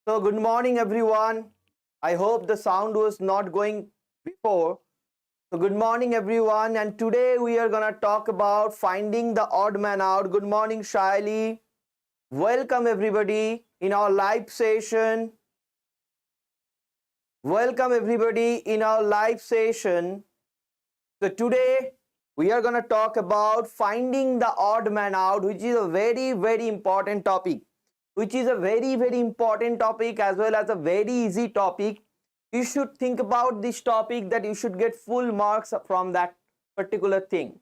So, good morning, everyone. I hope the sound was not going before. So, good morning, everyone. And today we are going to talk about finding the odd man out. Good morning, Shaili. Welcome, everybody, in our live session. Welcome, everybody, in our live session. So, today we are going to talk about finding the odd man out, which is a very, very important topic. Which is a very, very important topic as well as a very easy topic. You should think about this topic that you should get full marks from that particular thing.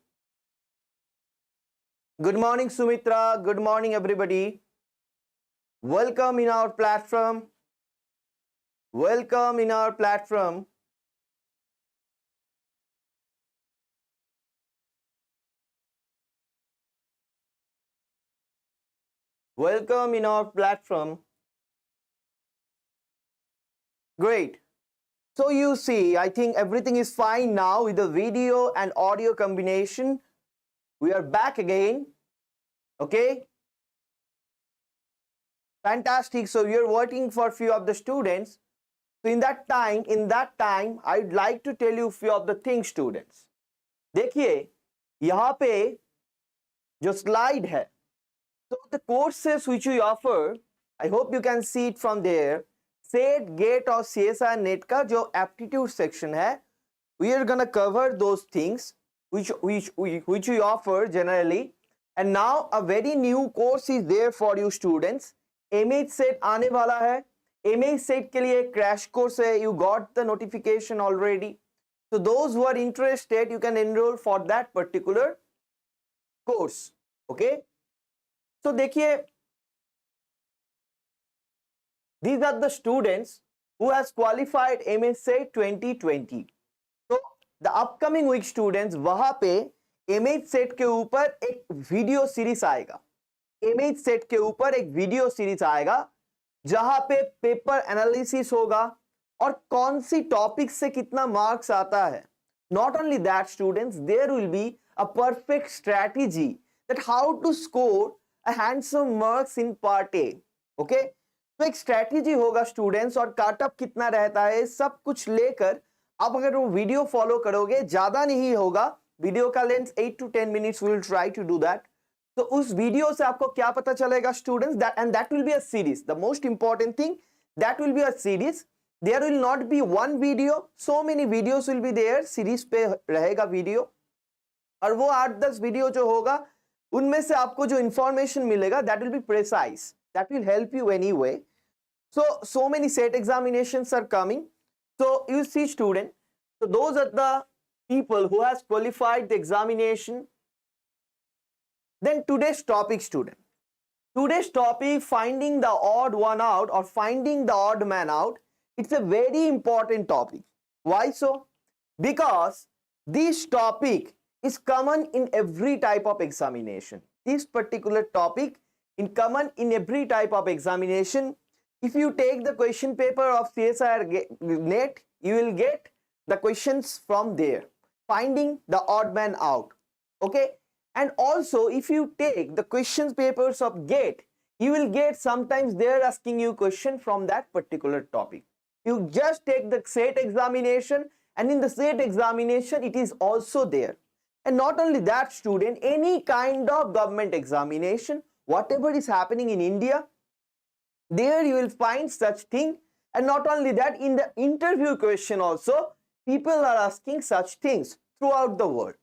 Good morning, Sumitra. Good morning, everybody. Welcome in our platform. Welcome in our platform. Welcome in our platform. Great. So you see, I think everything is fine now with the video and audio combination. We are back again. Okay. Fantastic. So we are waiting for a few of the students. So in that time, I'd like to tell you a few of the things, students. देखिए, यहाँ पे जो slide है. So the courses which we offer, I hope you can see it from there. SET, GATE और CSIR NET का जो aptitude section है, we are gonna cover those things which we offer generally. And now a very new course is there for you students. MH SET आने वाला है. MH SET के लिए crash course है. You got the notification already. So those who are interested, you can enroll for that particular course. Okay. So देखिए, these are the students who has qualified MSc 2020. So the upcoming week students, वहां पे MH set के ऊपर एक video series आएगा. MH set के ऊपर एक वीडियो सीरीज आएगा जहां पे पेपर एनालिसिस होगा और कौन सी टॉपिक से कितना मार्क्स आता है. Not only that, students, there will be a perfect strategy that how to score a handsome marks in part A. Okay? तो एक स्ट्रैटेजी होगा स्टूडेंट्स और कटअप कितना रहता है सब कुछ लेकर आप अगर वो वीडियो फॉलो करोगे, ज्यादा नहीं होगा, वीडियो का length 8 to 10 minutes, we will try to do that. तो उस वीडियो से आपको क्या पता चलेगा students, that will be a series. The most important thing, that will be a series. There will not be one video, so many videos will be there. Series पे रहेगा video और वो 8-10 वीडियो जो होगा उनमें से आपको जो इंफॉर्मेशन मिलेगा that will be precise, that will help you anyway. So many set examinations are coming. So you see student, so those are the people who has qualified the examination. Then today's topic, student. Today's topic, finding the odd one out or finding the odd man out. It's a very important topic. Why so? Because this topic is common in every type of examination. This particular topic is common in every type of examination. If you take the question paper of CSIR NET, you will get the questions from there. Finding the odd man out. Okay? And also, if you take the questions papers of GATE, you will get sometimes they're asking you question from that particular topic. You just take the SET examination, and in the SET examination, it is also there. And not only that, student, any kind of government examination, whatever is happening in India, there you will find such thing. And not only that, in the interview question also, people are asking such things throughout the world.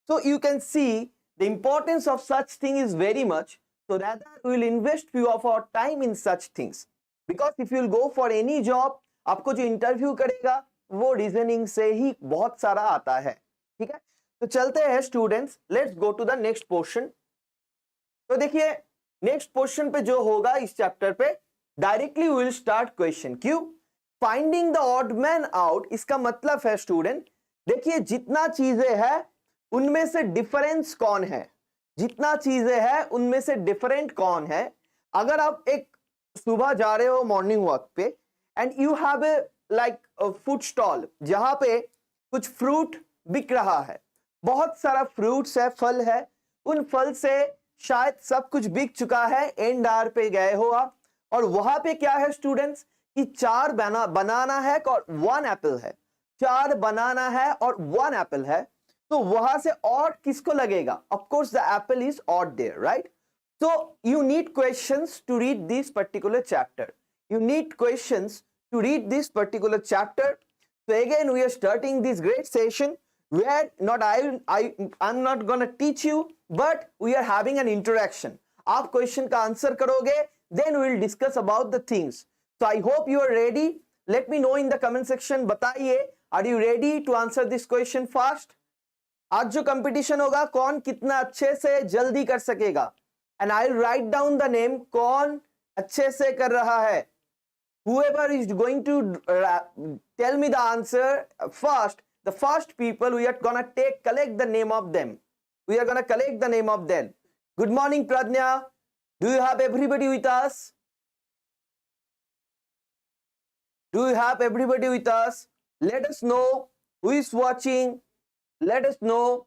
So you can see the importance of such thing is very much. So rather we will invest few of our time in such things. Because if you will go for any job, आपको जो interview करेगा वो reasoning से ही बहुत सारा आता है. ठीक है, तो चलते हैं students, let's go to the next portion. तो देखिए नेक्स्ट पोर्शन पे जो होगा इस चैप्टर पे directly we will start question. क्यों? Finding the odd man out, इसका मतलब है स्टूडेंट, देखिए जितना चीजें हैं उनमें से डिफरेंस कौन है, जितना चीजें हैं उनमें से डिफरेंट कौन है. अगर आप एक सुबह जा रहे हो मॉर्निंग वॉक पे and you have a like food stall जहां पे कुछ फ्रूट बिक रहा है, बहुत सारा फ्रूट्स है, फल है, उन फल से शायद सब कुछ बिक चुका है, एंड आर पे गए हो आप, और वहां पे क्या है स्टूडेंट्स कि 4 बनाना है और 1 एप्पल है, 4 बनाना है और 1 एप्पल है, तो वहां से ऑड किसको लगेगा? Of course the apple is odd there, right? So you need questions to read this particular chapter. You need questions to read this particular chapter. So again, we are starting this great session where not I'm not gonna teach you, but we are having an interaction. आप question का answer करोगे, then we will discuss about the things. So I hope you are ready. Let me know in the comment section. बताइए, are you ready to answer this question fast? आज जो competition होगा, कौन कितना अच्छे से जल्दी कर सकेगा? And I'll write down the name कौन अच्छे से कर रहा है. Whoever is going to tell me the answer first, the first people, we are gonna collect the name of them. We are gonna collect the name of them. Good morning, Pradnya. Do you have everybody with us? Do you have everybody with us? Let us know who is watching. Let us know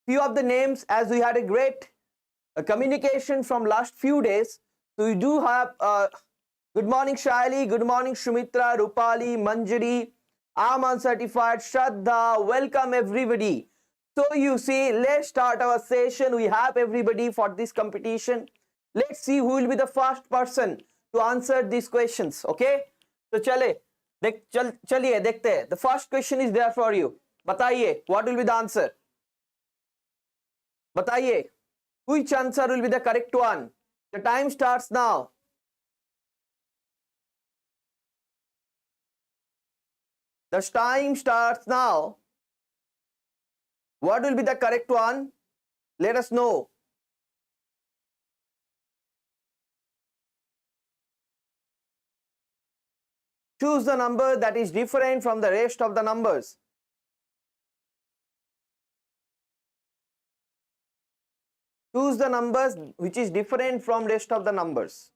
few of the names, as we had a great communication from last few days. So we do have good morning Shaili, good morning Shumitra, Rupali, Manjari, I'm uncertified, Shraddha, welcome everybody. So you see, let's start our session. We have everybody for this competition. Let's see who will be the first person to answer these questions. Okay, so चलिए देखते हैं. The first question is there for you. बताइए, what will be the answer? बताइए, which answer will be the correct one? The time starts now. The time starts now. What will be the correct one? Let us know. Choose the number that is different from the rest of the numbers. Choose the numbers which is different from rest of the numbers.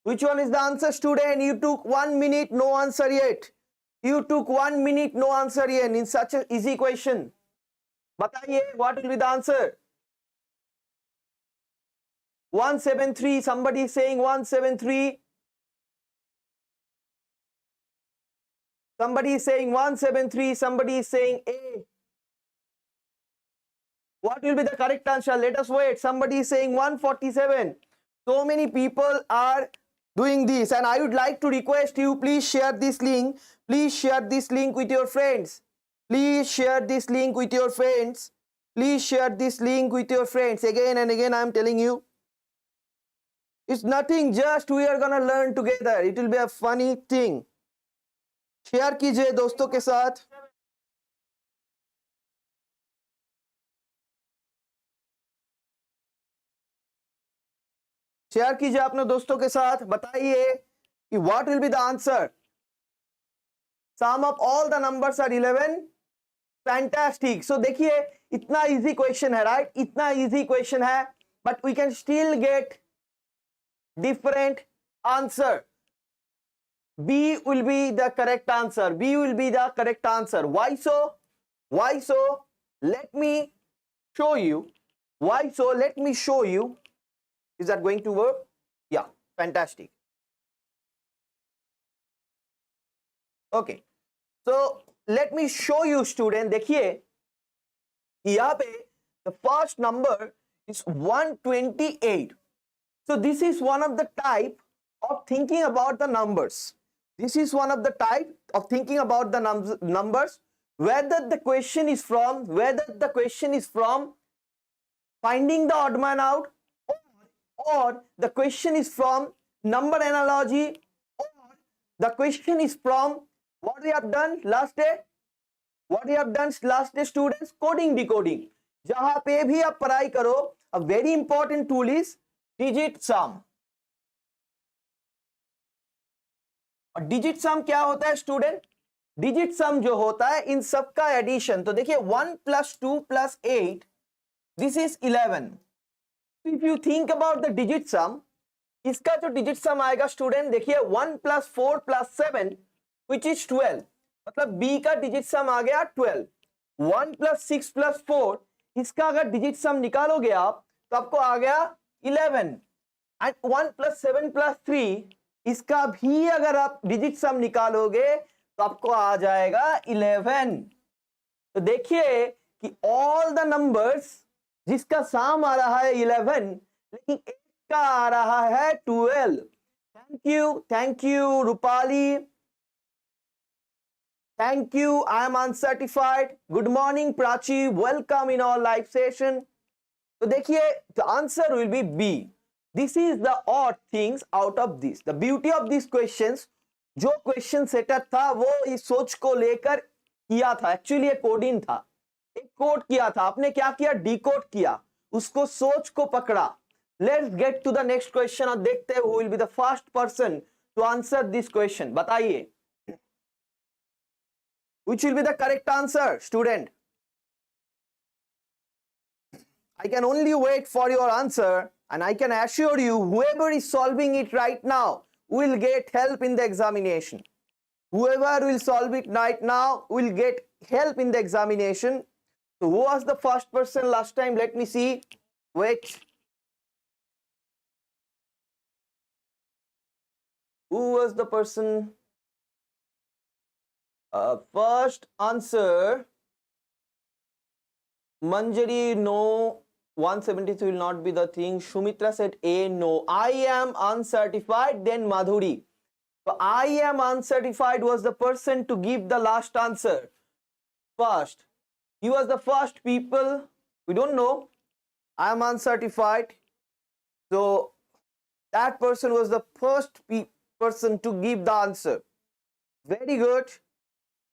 Which one is the answer, student? You took 1 minute, no answer yet. You took 1 minute, no answer yet in such an easy question. बताइए, what will be the answer? 173. Somebody is saying 173. Somebody is saying 173. Somebody is saying A. What will be the correct answer? Let us wait. Somebody is saying 147. So many people are doing this, and I would like to request you, please share this link. Please share this link with your friends. Please share this link with your friends. Please share this link with your friends. Again and again I am telling you. It's nothing, just we are gonna learn together. It will be a funny thing. Share कीजिए दोस्तों के साथ. Share कीजिए अपने दोस्तों के साथ. बताइए कि what will be the answer. Sum of all the numbers are 11. Fantastic. So देखिए, इतना इजी क्वेश्चन है, राइट? इतना इजी क्वेश्चन है, but we can still get different answer. B will be the correct answer. B will be the correct answer. Why so? Why so? Let me show you. Why so? Let me show you. Is that going to work? Yeah, fantastic. Okay. So let me show you, student. देखिए, यहाँ पे the first number is 128. So this is one of the type of thinking about the numbers. This is one of the type of thinking about the numbers, whether the question is from finding the odd man out, or the question is from number analogy, or the question is from what we have done last day. What we have done last day, students? Coding, decoding. जहां पे भी आप पढ़ाई करो, a very important tool is digit sum. Digit सम क्या होता है student? Digit सम जो होता है इन सबका एडिशन. तो देखिए 1 + 2 + 8, this is 11. If you think about the digit सम, इसका जो डिजिट सम आएगा स्टूडेंट, देखिए 1 + 4 + 7 विच इज 12. मतलब बी का डिजिट सम आ गया 12. 1 + 6 + 4, इसका अगर डिजिट सम निकालोगे आप तो आपको आ गया 11. एंड 1 + 7 + 3 इसका भी अगर आप डिजिट सम निकालोगे तो आपको आ जाएगा 11। तो देखिए कि ऑल द नंबर्स जिसका सम आ रहा है 11 लेकिन एक का आ रहा है 12। Thank you Rupali, thank you. I am uncertified. Good morning Prachi, welcome in our live session. तो देखिए the answer will be B. This is the odd things out of this. The beauty of these questions, जो question setup था वो इस सोच को लेकर किया था, एक्चुअली एक कोडिंग था, एक कोड किया था, आपने क्या किया, डिकोड किया, उसको सोच को पकड़ा। Let's get to the next question और देखते हैं who will be the first person to answer this question. बताइए which will be the correct answer, student? I can only wait for your answer and I can assure you whoever is solving it right now will get help in the examination. Whoever will solve it right now will get help in the examination. So who was the first person last time? Let me see. Wait. Who was the person? First answer, Manjari, no, 173 will not be the thing. Shumitra said A, no. I am uncertified, then Madhuri. So I am uncertified was the person to give the last answer. First, he was the first people, we don't know. I am uncertified. So that person was the first person to give the answer. Very good.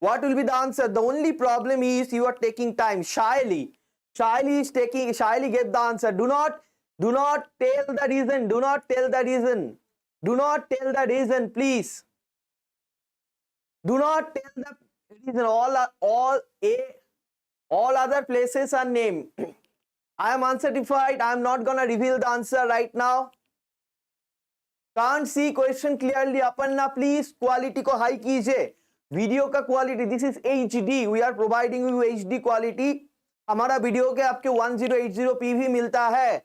What will be the answer? The only problem is you are taking time. Shyly get the answer. Do not tell the reason. Do not tell the reason. Do not tell the reason, please. Do not tell the reason. All other places are named. I am uncertified. I am not gonna reveal the answer right now. Can't see question clearly. Aparna, please quality को high कीजिए. Video का quality, this is HD, we are providing you HD quality. हमारा video के आपके 1080p भी मिलता है,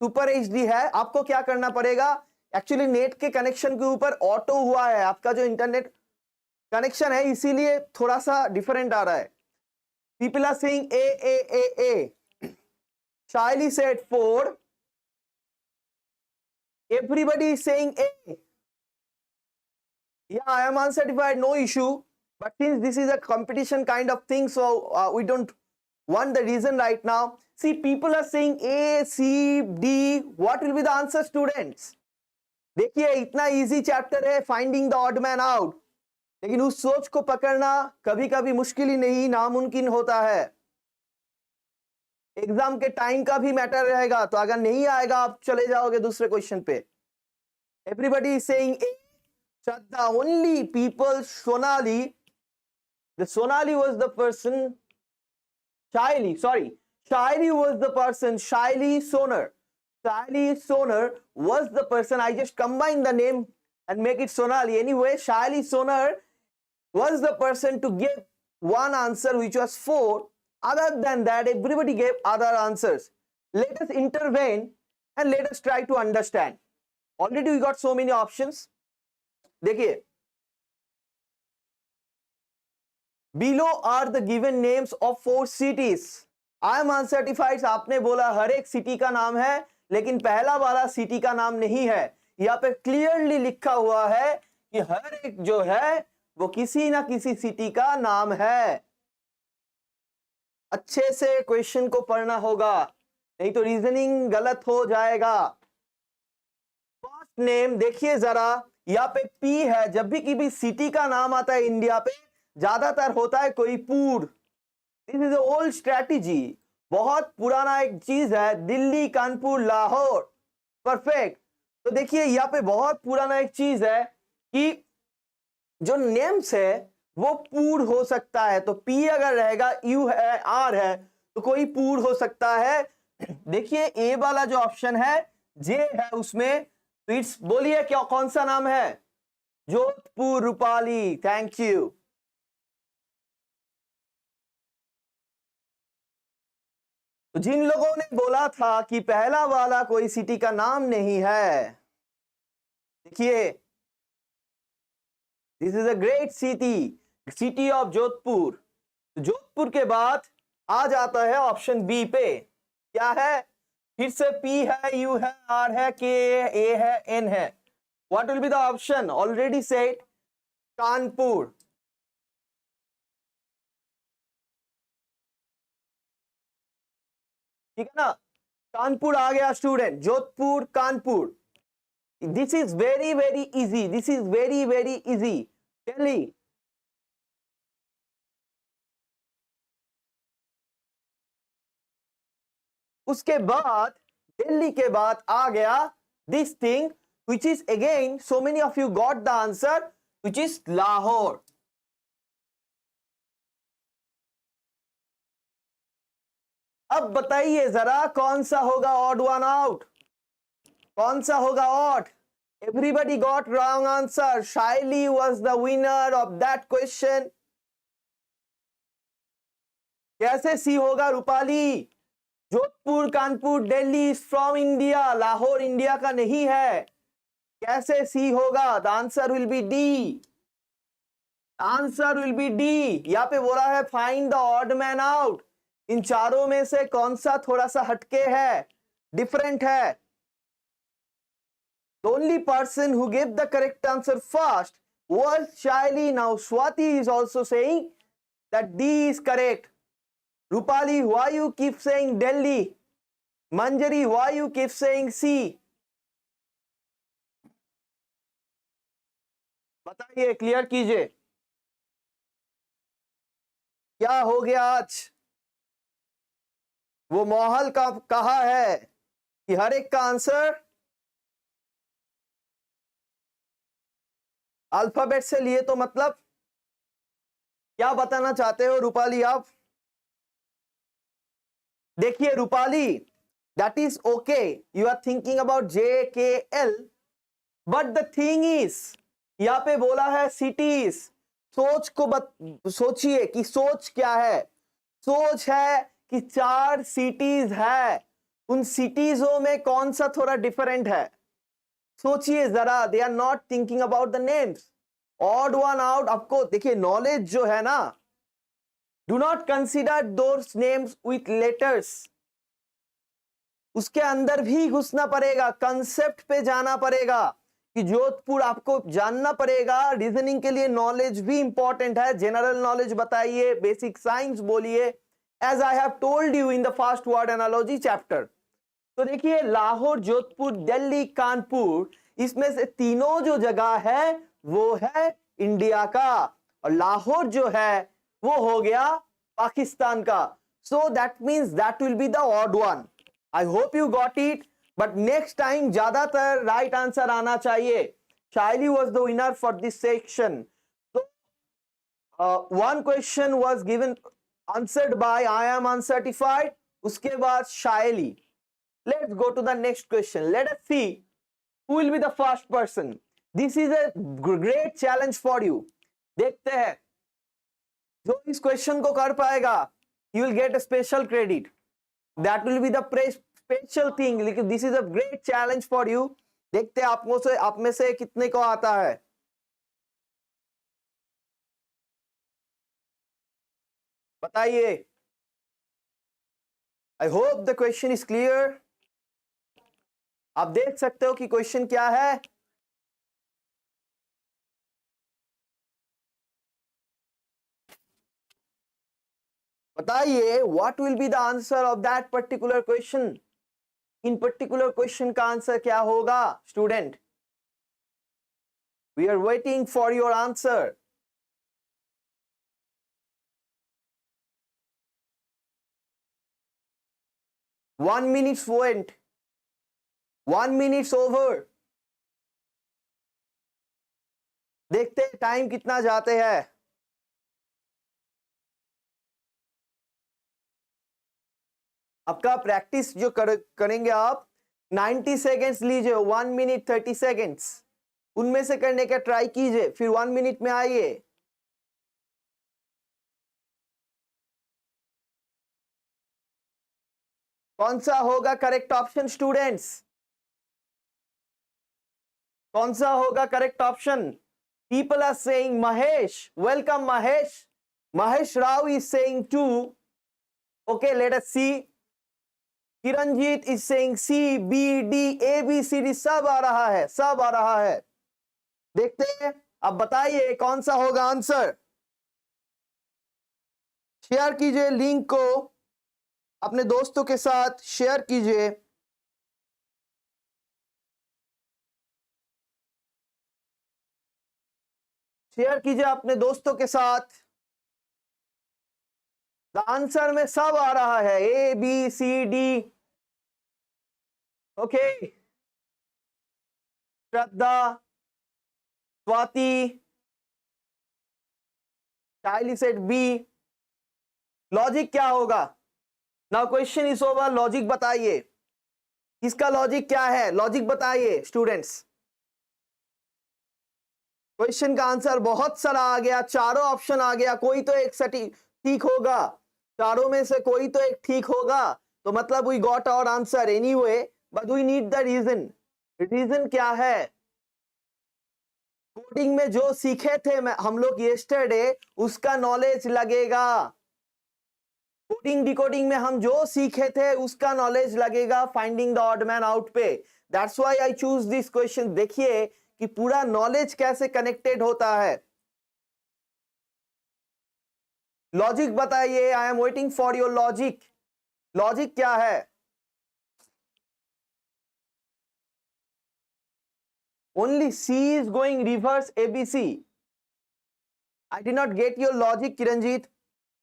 super HD है। आपको क्या करना पड़ेगा, एक्चुअली नेट के कनेक्शन के ऊपर ऑटो हुआ है, आपका जो इंटरनेट कनेक्शन है इसीलिए थोड़ा सा डिफरेंट आ रहा है। People are saying A. Shaily said 4, everybody is saying A. Yeah, I am uncertified, no issue. But since this is a competition kind of thing, so we don't want the reason right now. See, people are saying A, C, D. What will be the answer, students? देखिए इतना easy chapter है finding the odd man out, लेकिन उस सोच को पकड़ना कभी कभी मुश्किल ही नहीं नामुमकिन होता है। एग्जाम के टाइम का भी मैटर रहेगा, तो अगर नहीं आएगा आप चले जाओगे दूसरे क्वेश्चन पे। Everybody is saying A. Shraddha, only people, Sonali, the Sonali was the person, Shaili was the person, Shaili Sonar was the person, I just combine the name and make it Sonali. Anyway, Shaili Sonar was the person to give one answer which was 4. Other than that, everybody gave other answers. Let us intervene and let us try to understand. Already we got so many options. देखिए, below are the given names of 4 cities. I am uncertified, आपने बोला हर एक city का नाम है, लेकिन पहला वाला सिटी का नाम नहीं है। यहाँ पे क्लियरली लिखा हुआ है कि हर एक जो है वो किसी ना किसी सिटी का नाम है। अच्छे से क्वेश्चन को पढ़ना होगा, नहीं तो रीजनिंग गलत हो जाएगा। फर्स्ट नेम देखिए जरा, यहाँ पे P है। जब भी किसी सिटी का नाम आता है इंडिया पे ज्यादातर होता है कोई पूर। दिस इज ओल्ड स्ट्रेटेजी, बहुत पुराना एक चीज है, दिल्ली, कानपुर, लाहौर। परफेक्ट। तो देखिए यहाँ पे बहुत पुराना एक चीज है कि जो नेम्स है वो पूर हो सकता है। तो P अगर रहेगा, U है, R है, तो कोई पूर हो सकता है। देखिए ए वाला जो ऑप्शन है J है उसमें, तो इट्स बोलिए क्या कौन सा नाम है, जोधपुर। Rupali, thank you. तो जिन लोगों ने बोला था कि पहला वाला कोई सिटी का नाम नहीं है, देखिए, this is a great city, city of Jodhpur. Jodhpur के बाद आ जाता है ऑप्शन बी पे, क्या है? फिर से पी है, यू है, आर है, के है, ए है, एन है। What will be the option? Already said Kanpur. ठीक है ना, कानपुर आ गया student, Jodhpur, Kanpur. This is very very easy, this is very very easy. Delhi, उसके बाद दिल्ली के बाद आ गया this thing which is again so many of you got the answer, which is Lahore. अब बताइए जरा कौन सा होगा odd one out, कौन सा होगा odd? Everybody got wrong answer. Shaili was the winner of that question. कैसे सी होगा Rupali? Jodhpur, Kanpur, Delhi is from India, Lahore India का नहीं है। कैसे सी होगा? The answer will be D, answer will be D. यहां पे बोला है find the odd man out, इन चारों में से कौन सा थोड़ा सा हटके है, डिफरेंट है। The only person who give the correct answer first was Shaili. Now Swati is also saying that D is correct. Rupali, why you keep saying Delhi? Manjari, why you keep saying C? बताइए, clear कीजिए, क्या हो गया आज? वो माहौल का कहा है कि हर एक का आंसर अल्फाबेट से लिए, तो मतलब क्या बताना चाहते हो रूपाली आप? देखिए Rupali, that is okay, you are thinking about JKL, but the thing is यहां पे बोला है सिटीज। सोच को सोचिए कि सोच क्या है। सोच है कि 4 सिटीज है, उन सिटीजों में कौन सा थोड़ा डिफरेंट है? सोचिए जरा, they are not thinking about the names. Odd one out. आपको देखिए नॉलेज जो है ना, do not consider those names with letters, उसके अंदर भी घुसना पड़ेगा, कंसेप्ट पे जाना पड़ेगा कि जोधपुर आपको जानना पड़ेगा। रीजनिंग के लिए नॉलेज भी इंपॉर्टेंट है, जनरल नॉलेज बताइए, बेसिक साइंस बोलिए, as I have told you in the first word analogy chapter. तो देखिए लाहौर, जोधपुर, दिल्ली, कानपुर, इसमें से तीनों जो जगह है वो है इंडिया का, और लाहौर जो है वो हो गया पाकिस्तान का। So that means that will be the odd one. I hope you got it, but next time ज्यादातर राइट आंसर आना चाहिए। Shaily was the winner for this section. One question was given answered by I am uncertified, उसके बाद शाइली। Let's go to the next question. Let us see who will be the first person. This is a great challenge for you. देखते हैं जो इस question को कर पाएगा, he will get a special credit. That will be the special thing. लेकिन this is a great challenge for you. देखते हैं आप में से कितने को आता है। बताइए। I hope the question is clear. आप देख सकते हो कि क्वेश्चन क्या है। बताइए, what will be the answer of that particular question? इन पर्टिकुलर क्वेश्चन का आंसर क्या होगा student? We are waiting for your answer. One minute went, 1 minute over. देखते हैं टाइम कितना जाते हैं। आपका प्रैक्टिस जो करेंगे आप, 90 सेकेंड्स लीजिए, 1 minute 30 सेकेंड्स, उनमें से करने का ट्राई कीजिए, फिर 1 minute में आइए। कौन सा होगा करेक्ट ऑप्शन स्टूडेंट्स? कौन सा होगा correct option? People are saying Mahesh. Welcome Mahesh. Mahesh Rao is saying 2. Okay, let us see. Kiranjit is saying C, B, D, A, B, C, D सब आ रहा है, सब आ रहा है. देखते हैं, अब बताइए कौन सा होगा आंसर. शेयर कीजिए लिंक को, अपने दोस्तों के साथ शेयर कीजिए. शेयर कीजिए अपने दोस्तों के साथ. द आंसर में सब आ रहा है, A B C D. Okay, Shraddha, Swati, Shaily set B. Logic क्या होगा? Now question is over. Logic बताइए, इसका लॉजिक क्या है? लॉजिक बताइए स्टूडेंट्स. क्वेश्चन का आंसर बहुत सारा आ गया, चारों ऑप्शन आ गया, कोई तो एक सटीक ठीक होगा, चारों में से कोई तो एक ठीक होगा, तो मतलब we got our answer anyway. But we need the reason. Reason क्या है? कोडिंग में जो सीखे थे हम लोग यस्टरडे, उसका नॉलेज लगेगा. कोडिंग डिकोडिंग में हम जो सीखे थे उसका नॉलेज लगेगा finding the odd man out पे. That's why I choose this question. देखिए कि पूरा नॉलेज कैसे कनेक्टेड होता है. लॉजिक बताइए. I am waiting for your logic. Logic क्या है? Only C is going reverse ABC. I did not get your logic. Kiranjeet,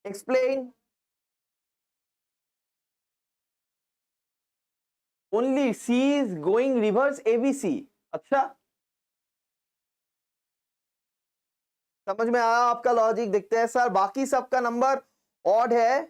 explain. Only C is going reverse ABC. अच्छा, समझ में आया आपका लॉजिक. देखते हैं सर, बाकी सबका नंबर ऑड है.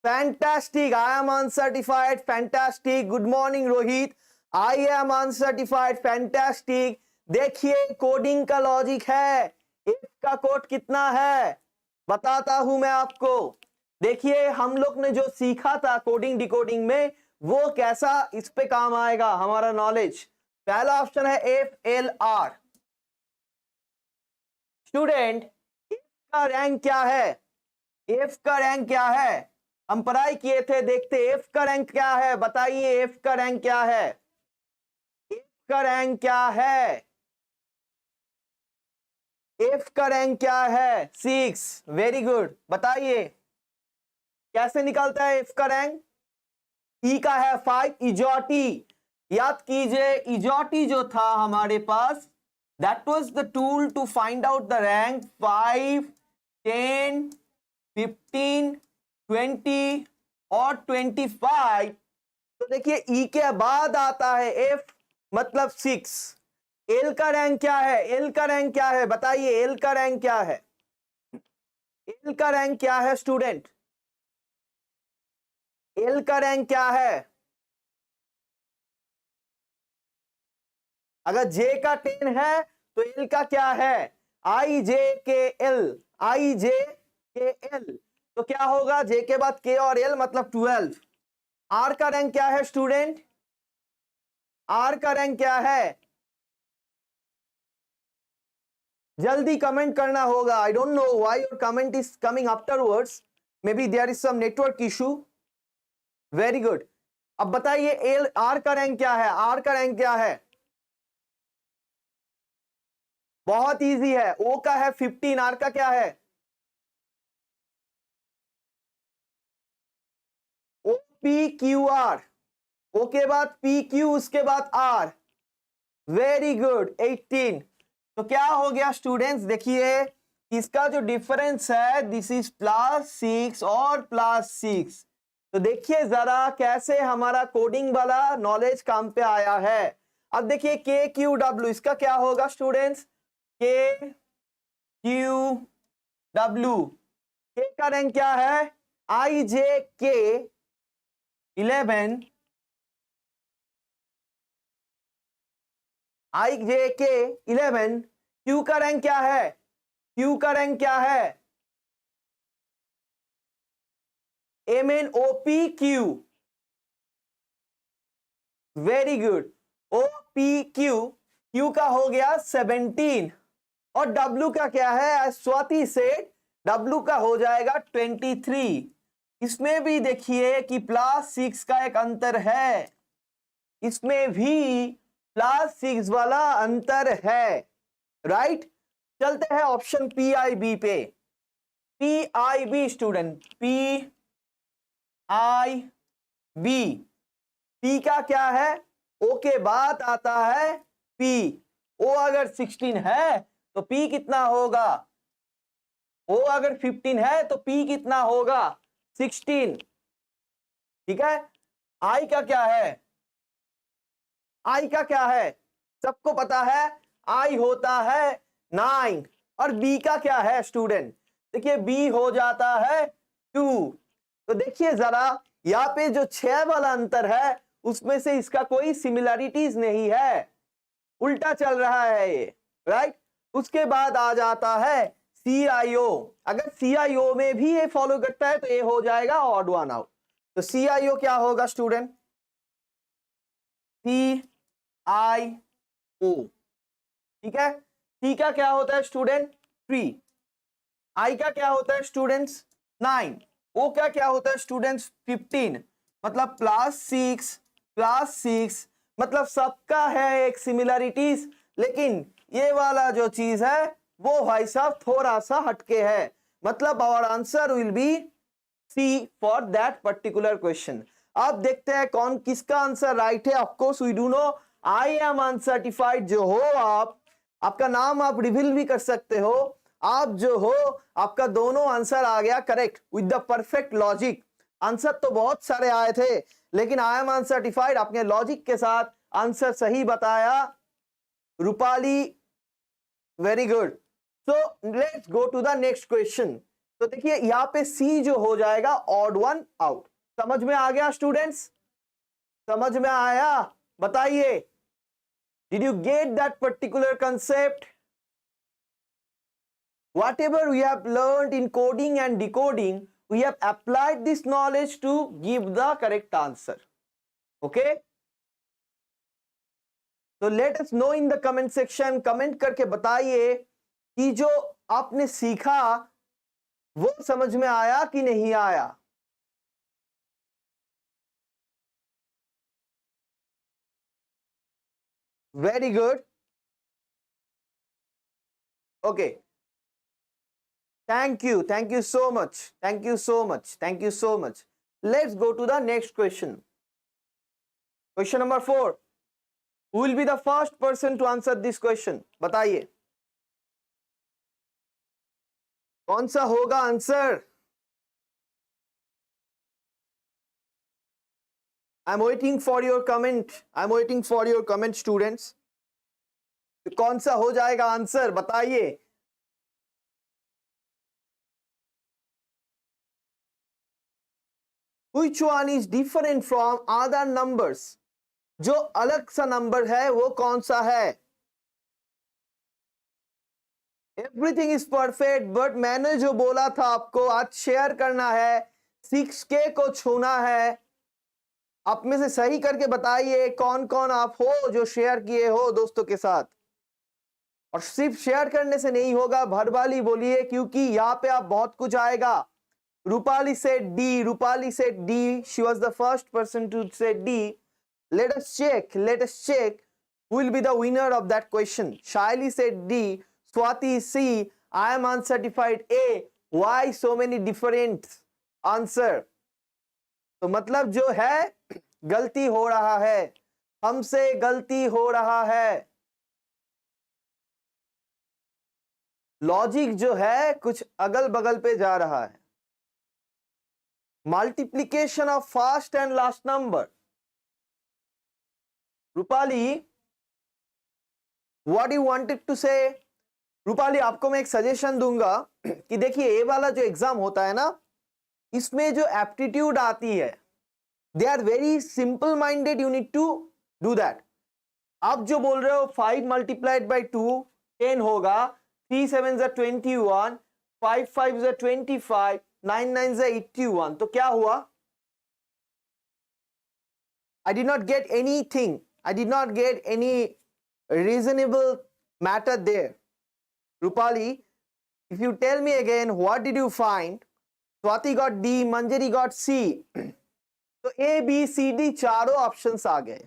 Fantastic. I am uncertified. Fantastic. Good morning Rohit. I am uncertified. Fantastic. देखिए कोडिंग का लॉजिक है. इफ का कोड कितना है बताता हूं मैं आपको. देखिए हम लोग ने जो सीखा था कोडिंग डिकोडिंग में, वो कैसा इस पे काम आएगा हमारा नॉलेज. पहला ऑप्शन है FLR. स्टूडेंट, एफ का रैंक क्या है? एफ का रैंक क्या है? हम पढ़ाई किए थे, देखते एफ का रैंक क्या है. बताइए एफ का रैंक क्या है? एफ का रैंक क्या है? एफ का रैंक क्या है? 6. Very good. बताइए कैसे निकलता है एफ का रैंक? ई का है 5. इजोटी, याद कीजिए इजोटी जो था हमारे पास, that was the tool to find out the rank 5, 10, 15, 20 और 25. तो देखिए ई के बाद आता है एफ, मतलब 6. एल का रैंक क्या है? एल का रैंक क्या है? बताइए एल का रैंक क्या है? एल का रैंक क्या है स्टूडेंट? एल का रैंक क्या है? अगर जे का 10 है तो एल का क्या है? IJKL. IJKL. तो क्या होगा? जे के बाद के और एल, मतलब 12. आर का रैंक क्या है स्टूडेंट? आर का रैंक क्या है? जल्दी कमेंट करना होगा. I don't know why your comment is coming afterwards. Maybe there is some network issue. Very good. अब बताइए एल आर का रैंक क्या है? आर का रैंक क्या है? बहुत इजी है. ओ का है 15. आर का क्या है? OPQR. ओ के बाद PQ, उसके बाद R. Very good. 18. तो क्या हो गया स्टूडेंट्स? देखिए इसका जो डिफरेंस है, दिस इज +6 और +6. तो देखिए जरा कैसे हमारा कोडिंग वाला नॉलेज काम पे आया है. अब देखिए KQW, इसका क्या होगा स्टूडेंट्स? KQW. के का रैंक क्या है? IJK 11. IJK 11. क्यू का रैंक क्या है? क्यू का रैंक क्या है? MNOPQ, very good. OPQ, Q का हो गया 17 और W का क्या है, स्वाति सेड, W का हो जाएगा 23। इसमें भी देखिए कि +6 का एक अंतर है, इसमें भी +6 वाला अंतर है, राइट। चलते हैं ऑप्शन PIB पे। PIB स्टूडेंट, PIB, P का क्या है, O के बाद आता है P। O अगर 16 है तो P कितना होगा, O अगर 15 है तो P कितना होगा, 16। ठीक है। I का क्या है, I का क्या है, सबको पता है, I होता है 9। और B का क्या है स्टूडेंट, देखिए B हो जाता है 2। तो देखिए जरा यहाँ पे जो 6 वाला अंतर है उसमें से इसका कोई सिमिलरिटीज नहीं है, उल्टा चल रहा है ये, राइट। उसके बाद आ जाता है CIO। अगर CIO में भी ये फॉलो करता है तो ये हो जाएगा ऑड वन आउट। तो CIO क्या होगा स्टूडेंट, CIO, ठीक है। C का क्या होता है स्टूडेंट, 3। I का क्या होता है स्टूडेंट्स, 9। O का क्या होता है स्टूडेंट्स, 15। मतलब +6 मतलब सबका है एक सिमिलरिटीज, लेकिन ये वाला जो चीज है वो भाई साहब थोड़ा सा हटके है। मतलब our answer will be C for that particular question. अब देखते हैं कौन किसका आंसर राइट है। Of course we do know I am uncertified जो हो आप, आपका नाम आप रिवील भी कर सकते हो, आप जो हो आपका दोनों आंसर आ गया correct with the perfect logic. Answer तो बहुत सारे आए थे लेकिन आई एम अनसर्टिफाइड आपने लॉजिक के साथ आंसर सही बताया। Rupali, very good. So let's go to the next question. तो देखिए यहां पे सी जो हो जाएगा ऑड वन आउट। समझ में आ गया स्टूडेंट्स, समझ में आया, बताइए, did you get that particular concept? Whatever we have learned in coding and decoding, we have applied this knowledge to give the correct answer. Okay? So let us know in the comment section, comment करके बताइए कि जो आपने सीखा वो समझ में आया कि नहीं आया। Very good. Okay. Thank you so much, thank you so much. Let's go to the next question. Question number 4. Who will be the first person to answer this question? बताइए कौन सा होगा answer? I'm waiting for your comment students. कौन सा हो जाएगा answer बताइए। Which one is different from other numbers? जो अलग सा नंबर है वो कौन सा है? Everything is perfect, but मैंने जो बोला था आपको आज शेयर करना है, 6K को छूना है। आप में से सही करके बताइए कौन कौन आप हो जो शेयर किए हो दोस्तों के साथ। और सिर्फ शेयर करने से नहीं होगा, भरवाली बोलिए क्योंकि यहाँ पे आप बहुत कुछ आएगा। Rupali said D. She was the first person to say D. Let us check who will be the winner of that question. Shaili said D. Swati C. I am uncertified A. Why so many different answer? तो मतलब जो है गलती हो रहा है, हमसे गलती हो रहा है। लॉजिक जो है कुछ अगल बगल पे जा रहा है। Multiplication of first and last number. Rupali, what you wanted to say? Rupali आपको मैं एक सजेशन दूंगा कि देखिए ये वाला जो एग्जाम होता है ना, इसमें जो एप्टीट्यूड आती है, they are very simple minded, you need to do that. आप जो बोल रहे हो 5 मल्टीप्लाइड बाई 2 10 होगा, 3 7 21, 5 5 25, 9 9 से 81, तो क्या हुआ? I did not get anything. I did not get any reasonable matter there. Rupali, if you tell me again, what did you find? Swati got D, Manjari got C. तो A, B, C, D चारों options आ गए.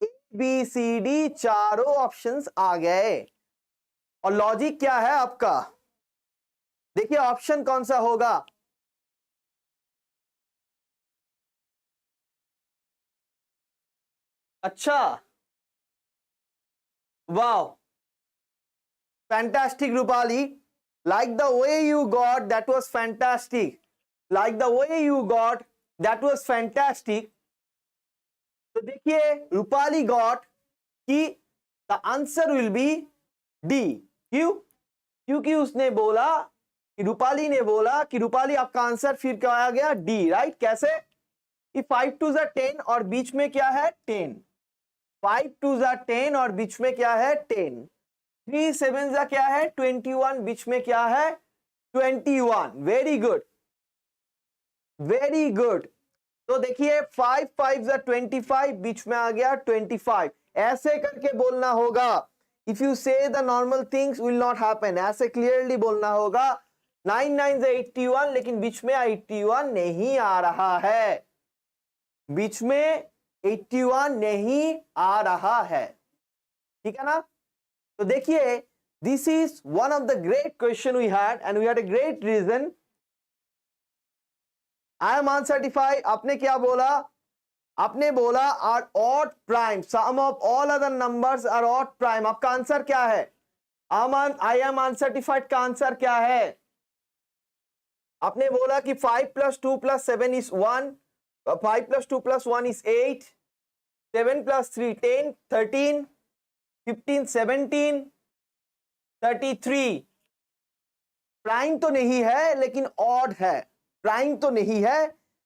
A, B, C, D चारों options आ गए. और logic क्या है आपका? देखिए ऑप्शन कौन सा होगा? अच्छा, wow, fantastic Rupali. Like the way you got, that was fantastic. Like the way you got, that was fantastic. तो देखिए रूपाली got कि the answer will be D. क्यों? क्योंकि उसने बोला कि रूपाली ने बोला कि रूपाली आपका आंसर फिर क्या आ गया? D, right? कैसे? कि 5 2 जा 10 और बीच में क्या है? 10. 5 2 जा 10 और बीच में क्या है? 10. 3 7 जा क्या है? 21, बीच में क्या है? 21. Very good, very good. तो देखिए 5 5 जा 25, बीच में आ गया 25. ऐसे करके बोलना होगा. इफ यू से the normal things will not happen. ऐसे क्लियरली बोलना होगा. 9 9 जा 81, लेकिन बीच में 81 नहीं आ रहा है. बीच में 81 नहीं आ रहा है. ठीक है ना? तो देखिए this is one of the great question we had and we had a great reason. I am uncertified. आपने क्या बोला? आपने बोला are odd prime. Sum of all other numbers are odd prime. आपका आंसर क्या है? आई एम अनसर्टिफाइड का answer क्या है? आपने बोला कि 5 + 2 + 7 is 1. 5 + 2 + 1 is 8. 7 + 3 10, 13, 15, 17, 33. प्राइम तो नहीं है लेकिन ऑड है. प्राइम तो नहीं है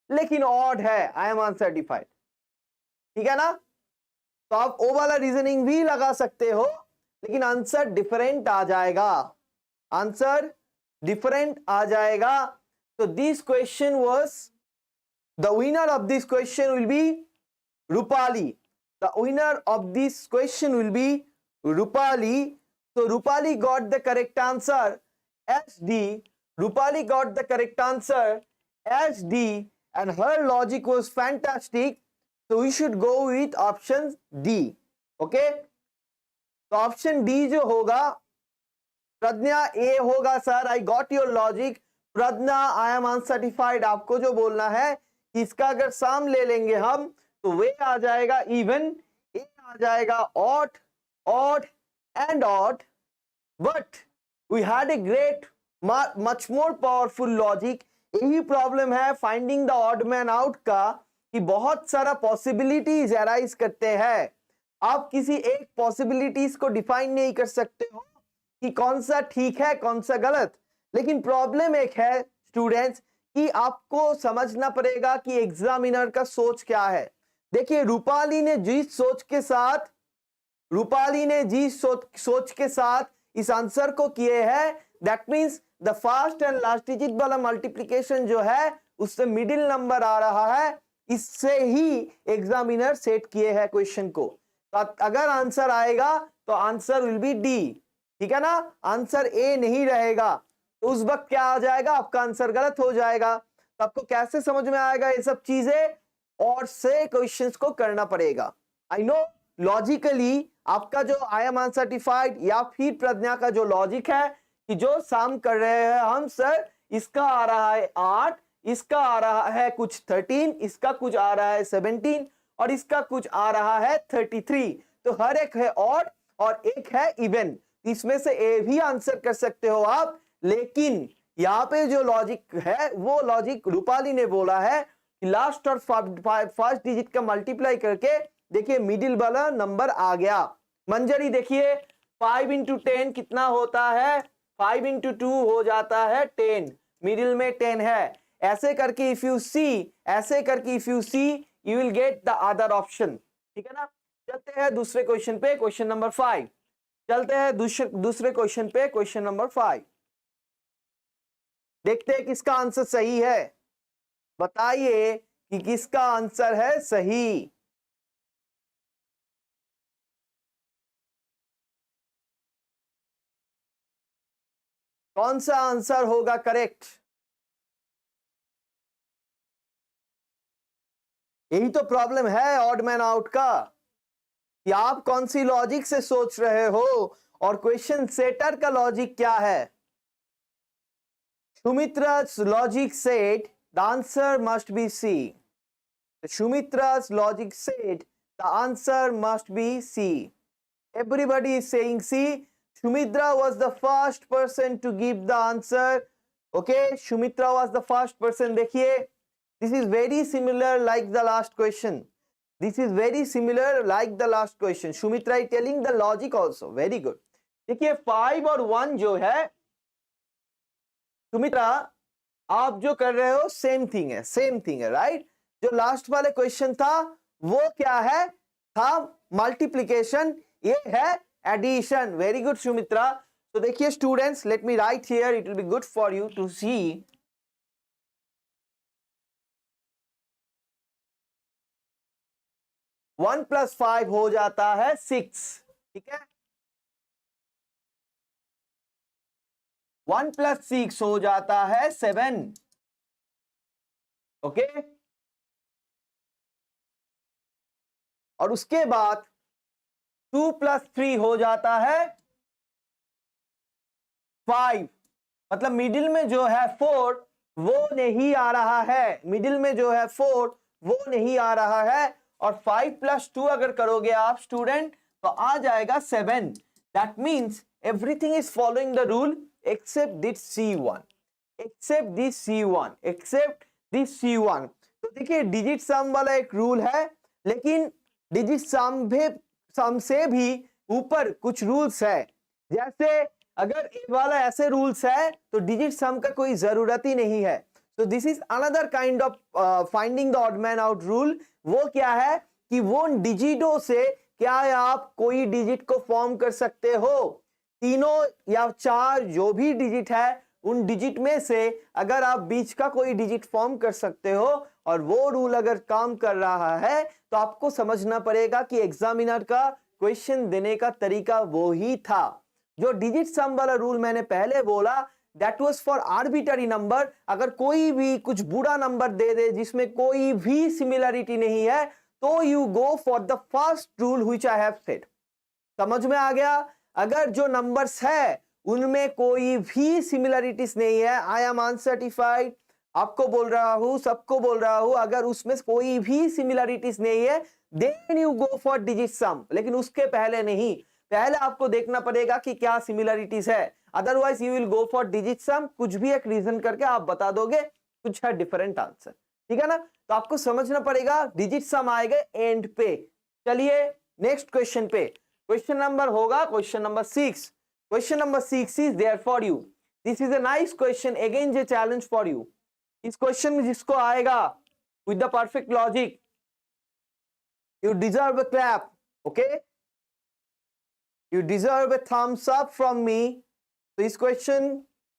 लेकिन ऑड है. I am uncertified. ठीक है ना? तो आप ओ वाला रीजनिंग भी लगा सकते हो, लेकिन आंसर डिफरेंट आ जाएगा. आंसर डिफरेंट आ जाएगा. तो this question was the winner of this question will be Rupali. The winner of this question will be Rupali. So Rupali got the correct answer as D. Rupali got the correct answer as D, and her logic was fantastic. So we should go with option D. Okay? तो option D जो होगा, प्रज्ञा ए होगा. Sir I got your logic. Pragya I am uncertified. आपको जो बोलना है इसका अगर साम ले लेंगे हम तो वे आ जाएगा इवन, ए आ जाएगा odd, odd and odd, but we had a great much more powerful logic. यही प्रॉब्लम है finding the odd man out का कि बहुत सारा पॉसिबिलिटीज अराइज करते हैं. आप किसी एक पॉसिबिलिटीज को डिफाइन नहीं कर सकते हो कि कौन सा ठीक है कौन सा गलत. लेकिन प्रॉब्लम एक है स्टूडेंट्स कि आपको समझना पड़ेगा कि एग्जामिनर का सोच क्या है. देखिए रूपाली ने जिस सोच के साथ सोच के साथ इस आंसर को किए हैं, that means the first and last digit वाला मल्टीप्लिकेशन जो है उससे मिडिल नंबर आ रहा है. इससे ही एग्जामिनर सेट किए हैं क्वेश्चन को. तो अगर आंसर आएगा तो आंसर विल बी डी. ठीक है ना? आंसर ए नहीं रहेगा. तो उस वक्त क्या आ जाएगा? आपका आंसर गलत हो जाएगा. तो आपको कैसे समझ में आएगा ये सब चीजें? और से क्वेश्चंस को करना पड़ेगा. आई नो लॉजिकली आपका जो आई एम अनसर्टिफाइड या फिर प्रज्ञा का जो लॉजिक है कि जो साम कर रहे हैं हम, सर इसका आ रहा है 8, इसका आ रहा है कुछ 13, इसका कुछ आ रहा है 17 और इसका कुछ आ रहा है 33. तो हर एक है ऑड और एक है इवन. इसमें से ए भी आंसर कर सकते हो आप. लेकिन यहाँ पे जो लॉजिक है वो लॉजिक रूपाली ने बोला है कि लास्ट और फर्स्ट डिजिट का मल्टीप्लाई करके देखिए मिडिल वाला नंबर आ गया. मंजरी देखिए 5 × 10 कितना होता है? 5 × 2 हो जाता है 10. मिडिल में 10 है. ऐसे करके if you see you will get the other option. ठीक है ना? चलते हैं दूसरे क्वेश्चन पे, क्वेश्चन नंबर 5. चलते हैं दूसरे क्वेश्चन पे, क्वेश्चन नंबर 5. देखते हैं किसका आंसर सही है, बताइए कि किसका आंसर है सही। कौन सा आंसर होगा करेक्ट? यही तो प्रॉब्लम है ऑड मैन आउट का, कि आप कौन सी लॉजिक से सोच रहे हो और क्वेश्चन सेटर का लॉजिक क्या है। Sumitra's logic said the answer must be C. Sumitra's logic said the answer must be C. Everybody is saying C. Sumitra was the first person to give the answer. Okay, Sumitra was the first person. देखिए, this is very similar like the last question. This is very similar like the last question. Sumitra is telling the logic also. Very good. देखिए 5 और 1 जो है, सुमित्रा आप जो कर रहे हो सेम थिंग है, सेम थिंग है, राइट। जो लास्ट वाले क्वेश्चन था वो क्या है, था मल्टीप्लिकेशन, ये है एडिशन। Very good Sumitra. तो देखिए students, let me write here, it will be good for you to see. 1 + 5 हो जाता है 6, ठीक है। 1 + 6 हो जाता है 7, ओके। और उसके बाद 2 + 3 हो जाता है 5। मतलब मिडिल में जो है 4 वो नहीं आ रहा है, मिडिल में जो है 4 वो नहीं आ रहा है। और 5 + 2 अगर करोगे आप स्टूडेंट तो आ जाएगा 7। That means everything is following the rule except this C1, except this C1, except this C1। तो देखिए डिजिट सम वाला एक रूल है, लेकिन डिजिट सम से भी ऊपर कुछ रूल्स है। जैसे अगर ए वाला ऐसे रूल्स है तो डिजिट सम का कोई जरूरत ही नहीं है। तो this is another kind of finding the odd man out rule. वो क्या है कि वो डिजिटों से क्या आप कोई डिजिट को फॉर्म कर सकते हो, तीनों या 4 जो भी डिजिट है उन डिजिट में से अगर आप बीच का कोई डिजिट फॉर्म कर सकते हो और वो रूल अगर काम कर रहा है तो आपको समझना पड़ेगा कि एग्जामिनर का क्वेश्चन देने का तरीका वो ही था। जो डिजिट सम वाला रूल मैंने पहले बोला that was for arbitrary number. अगर कोई भी कुछ बुरा नंबर दे दे जिसमें कोई भी सिमिलरिटी नहीं है तो you go for the first rule which I have said. समझ में आ गया? अगर जो नंबर्स है उनमें कोई भी सिमिलरिटीज नहीं है, आई एम अनसर्टिफाइड, आपको बोल रहा हूं, सबको बोल रहा हूं, अगर उसमें कोई भी सिमिलरिटीज नहीं है then you go for digit sum. लेकिन उसके पहले नहीं, पहले आपको देखना पड़ेगा कि क्या सिमिलरिटीज है, otherwise you will go for digit सम। कुछ भी एक रीजन करके आप बता दोगे कुछ है डिफरेंट आंसर, ठीक है ना। तो आपको समझना पड़ेगा डिजिट सम आएगा एंड पे। चलिए नेक्स्ट क्वेश्चन पे, क्वेश्चन नंबर होगा question number 6। Question number 6 is there for you. This is a nice question, again a challenge for you. इस क्वेश्चन में जिसको आएगा with the perfect logic you deserve a clap, okay, you deserve a thumbs up from me. तो इस question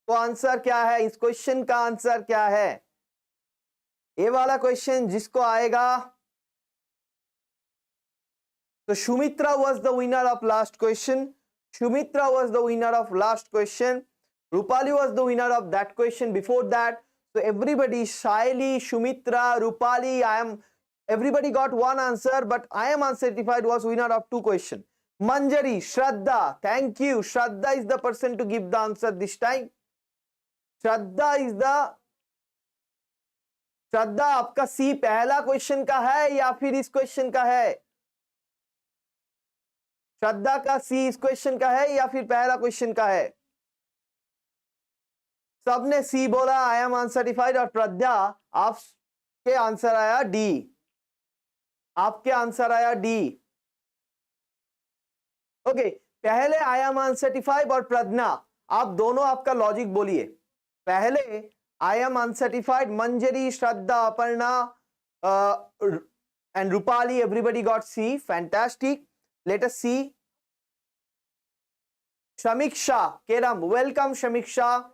को answer क्या है, इस क्वेश्चन का आंसर क्या है? ये वाला क्वेश्चन जिसको आएगा, so Shumitra was the winner of last question. Shumitra was the winner of last question. Rupali was the winner of that question before that. So everybody shyly, Shumitra, Rupali, everybody got one answer, but I am uncertified was winner of 2 questions. Manjari, Shraddha, thank you. Shraddha is the person to give the answer this time. Shraddha is the, श्रद्धा आपका सी पहला question का है या फिर इस question का है? श्रद्धा का सी इस क्वेश्चन का है या फिर पहला क्वेश्चन का है? सबने सी बोला, आई एम अनसर्टिफाइड। और प्रज्ञा आपके आंसर आया डी, आपके आंसर आया डी। ओके, पहले आई एम अनसर्टिफाइड और प्रज्ञा आप दोनों आपका लॉजिक बोलिए। पहले I am uncertified, Manjari, Shraddha, Aparna and Rupali, everybody got C, fantastic. Let us see. Shamik Shah, Keram, welcome Shamik Shah.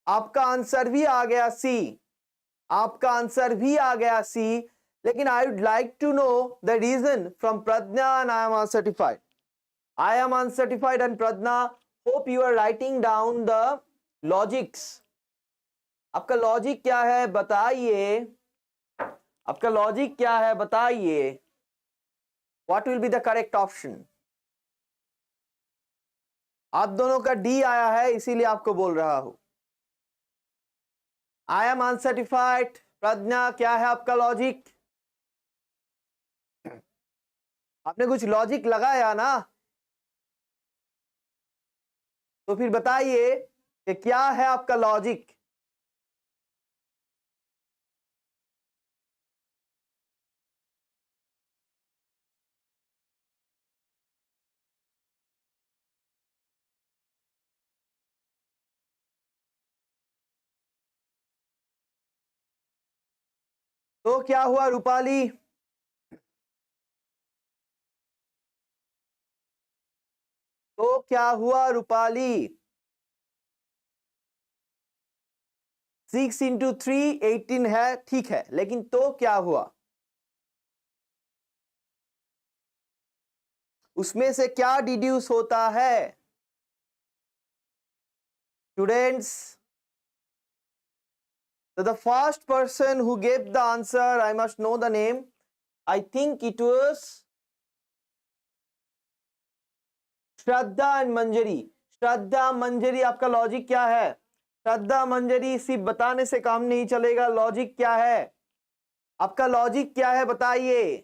आपका आंसर भी आ गया सी, आपका आंसर भी आ गया सी, लेकिन I would like to know the reason from Pragya and I am uncertified. I am uncertified and Pradna, hope you are writing down the logics. आपका लॉजिक क्या है बताइए, आपका लॉजिक क्या है बताइए. What will be the correct option? आप दोनों का डी आया है इसीलिए आपको बोल रहा हूं. I am uncertified. प्रज्ञा क्या है आपका लॉजिक? आपने कुछ लॉजिक लगाया ना, तो फिर बताइए कि क्या है आपका लॉजिक. तो क्या हुआ रूपाली? तो क्या हुआ रूपाली? 6 इंटू 3 18 है, ठीक है, लेकिन तो क्या हुआ? उसमें से क्या डिड्यूस होता है students? So the first person who gave the answer, I must know the name. I think it was Shraddha and Manjari. Shraddha Manjari, आपका लॉजिक क्या है? श्रद्धा मंजरी, सिर्फ बताने से काम नहीं चलेगा, लॉजिक क्या है? आपका लॉजिक क्या है बताइए.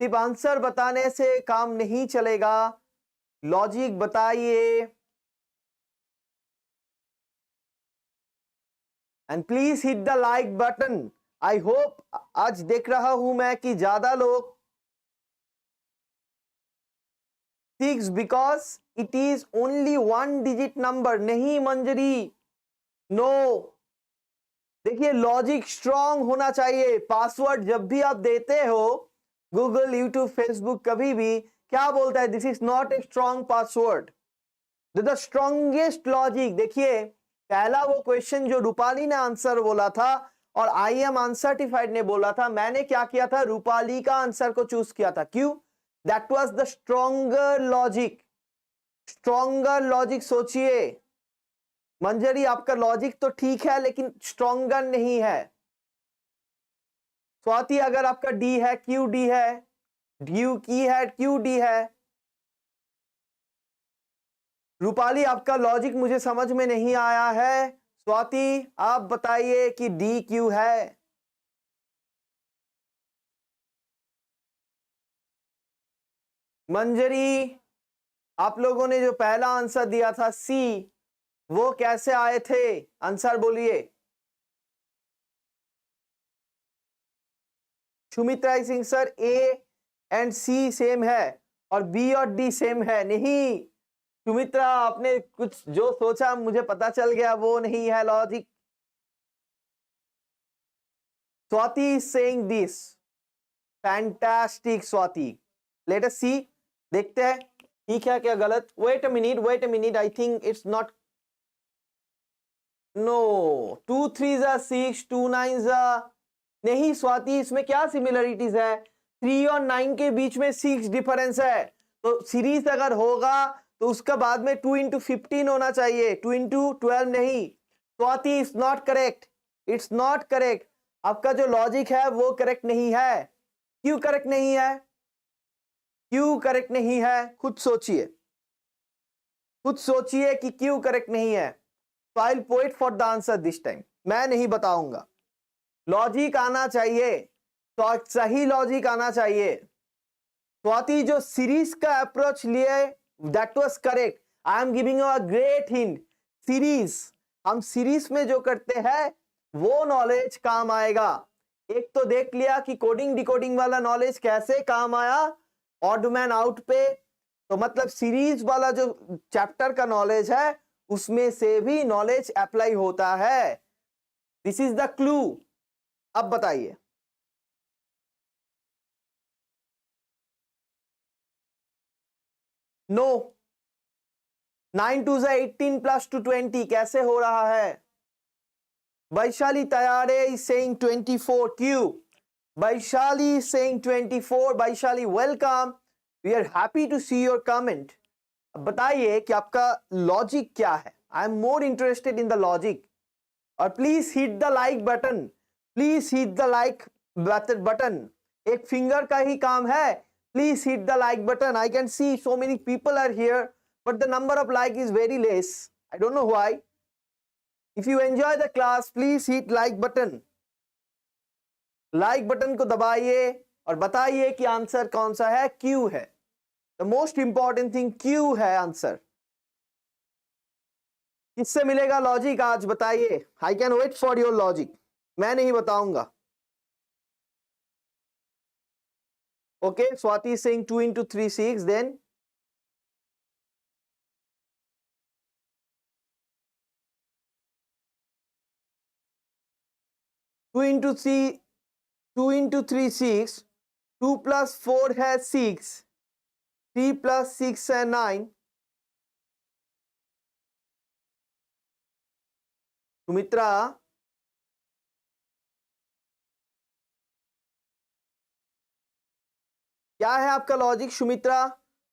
सिर्फ आंसर बताने से काम नहीं चलेगा, लॉजिक बताइए. And please hit the like button. I hope, आज देख रहा हूं मैं कि ज्यादा लोग 6 because it is only 1 digit number. नहीं मंजरी, नो. देखिए लॉजिक स्ट्रांग होना चाहिए. पासवर्ड जब भी आप देते हो, गूगल, यूट्यूब, फेसबुक, कभी भी क्या बोलता है? This is not a strong password. The strongest logic. देखिए पहला वो क्वेश्चन जो रूपाली ने आंसर बोला था और आई एम अनसर्टिफाइड ने बोला था, मैंने क्या किया था? रूपाली का आंसर को चूज किया था. क्यों? That was the stronger logic. Stronger logic. सोचिए मंजरी, आपका लॉजिक तो ठीक है लेकिन स्ट्रॉन्गर नहीं है. स्वाति, अगर आपका डी है, क्यू डी है? ड्यू की है, क्यू डी है? रूपाली, आपका लॉजिक मुझे समझ में नहीं आया है. स्वाति, आप बताइए कि डी क्यू है? मंजरी, आप लोगों ने जो पहला आंसर दिया था सी, वो कैसे आए थे? आंसर बोलिए. Sumitra Singh sir, A and C same है और बी और डी सेम है. नहीं सुमित्रा, आपने कुछ जो सोचा मुझे पता चल गया, वो नहीं है logic. Swati is saying this. Fantastic Swati. Let us see. देखते हैं ठीक है क्या गलत. Wait a minute. I think it's not. No. 2 3s are 6, 2 9s are. नहीं स्वाति, इसमें क्या सिमिलरिटीज है? 3 और 9 के बीच में 6 डिफरेंस है. तो सीरीज अगर होगा तो उसका बाद में 2 इंटू 15 होना चाहिए, 2 इंटू 12 नहीं. Swati, it's not correct. It's not correct. आपका जो लॉजिक है वो करेक्ट नहीं है. क्यों करेक्ट नहीं है? क्यों करेक्ट नहीं है? खुद सोचिए, खुद सोचिए कि क्यों करेक्ट नहीं है. So I'll wait for the answer this time. मैं नहीं बताऊंगा. लॉजिक आना चाहिए, तो सही लॉजिक आना चाहिए. स्वाति, जो सीरीज का अप्रोच लिए that was correct. I am giving you a great hint. Series, हम सीरीज में जो करते हैं वो नॉलेज काम आएगा. एक तो देख लिया कि कोडिंग डिकोडिंग वाला नॉलेज कैसे काम आया ऑड मैन आउट पे. तो मतलब सीरीज वाला जो चैप्टर का नॉलेज है उसमें से भी नॉलेज अप्लाई होता है. This is the clue. अब बताइए. नो. 9 2 18 प्लस 2 20 कैसे हो रहा है? वैशाली तैयारे is saying 24 Q. Vaishali is saying 24. Vaishali, welcome. We are happy to see your comment. अब बताइए कि आपका लॉजिक क्या है? I am more interested in the logic. और please hit the like button, please hit the like button. एक finger का ही काम है. Please hit the like button. I can see so many people are here, but the number of like is very less. I don't know why. If you enjoy the class, please hit like button. Like button को दबाइए और बताइए कि answer कौन सा है. Q है. The most important thing Q है आंसर. किससे मिलेगा लॉजिक आज बताइए. I can wait for your logic. मैं नहीं बताऊंगा. Okay, Swati Singh 2 into 3 6. Then 2 into 3 6. 2 plus 4 है 6. 3 plus 6 है 9. सुमित्रा, क्या है आपका लॉजिक? सुमित्रा,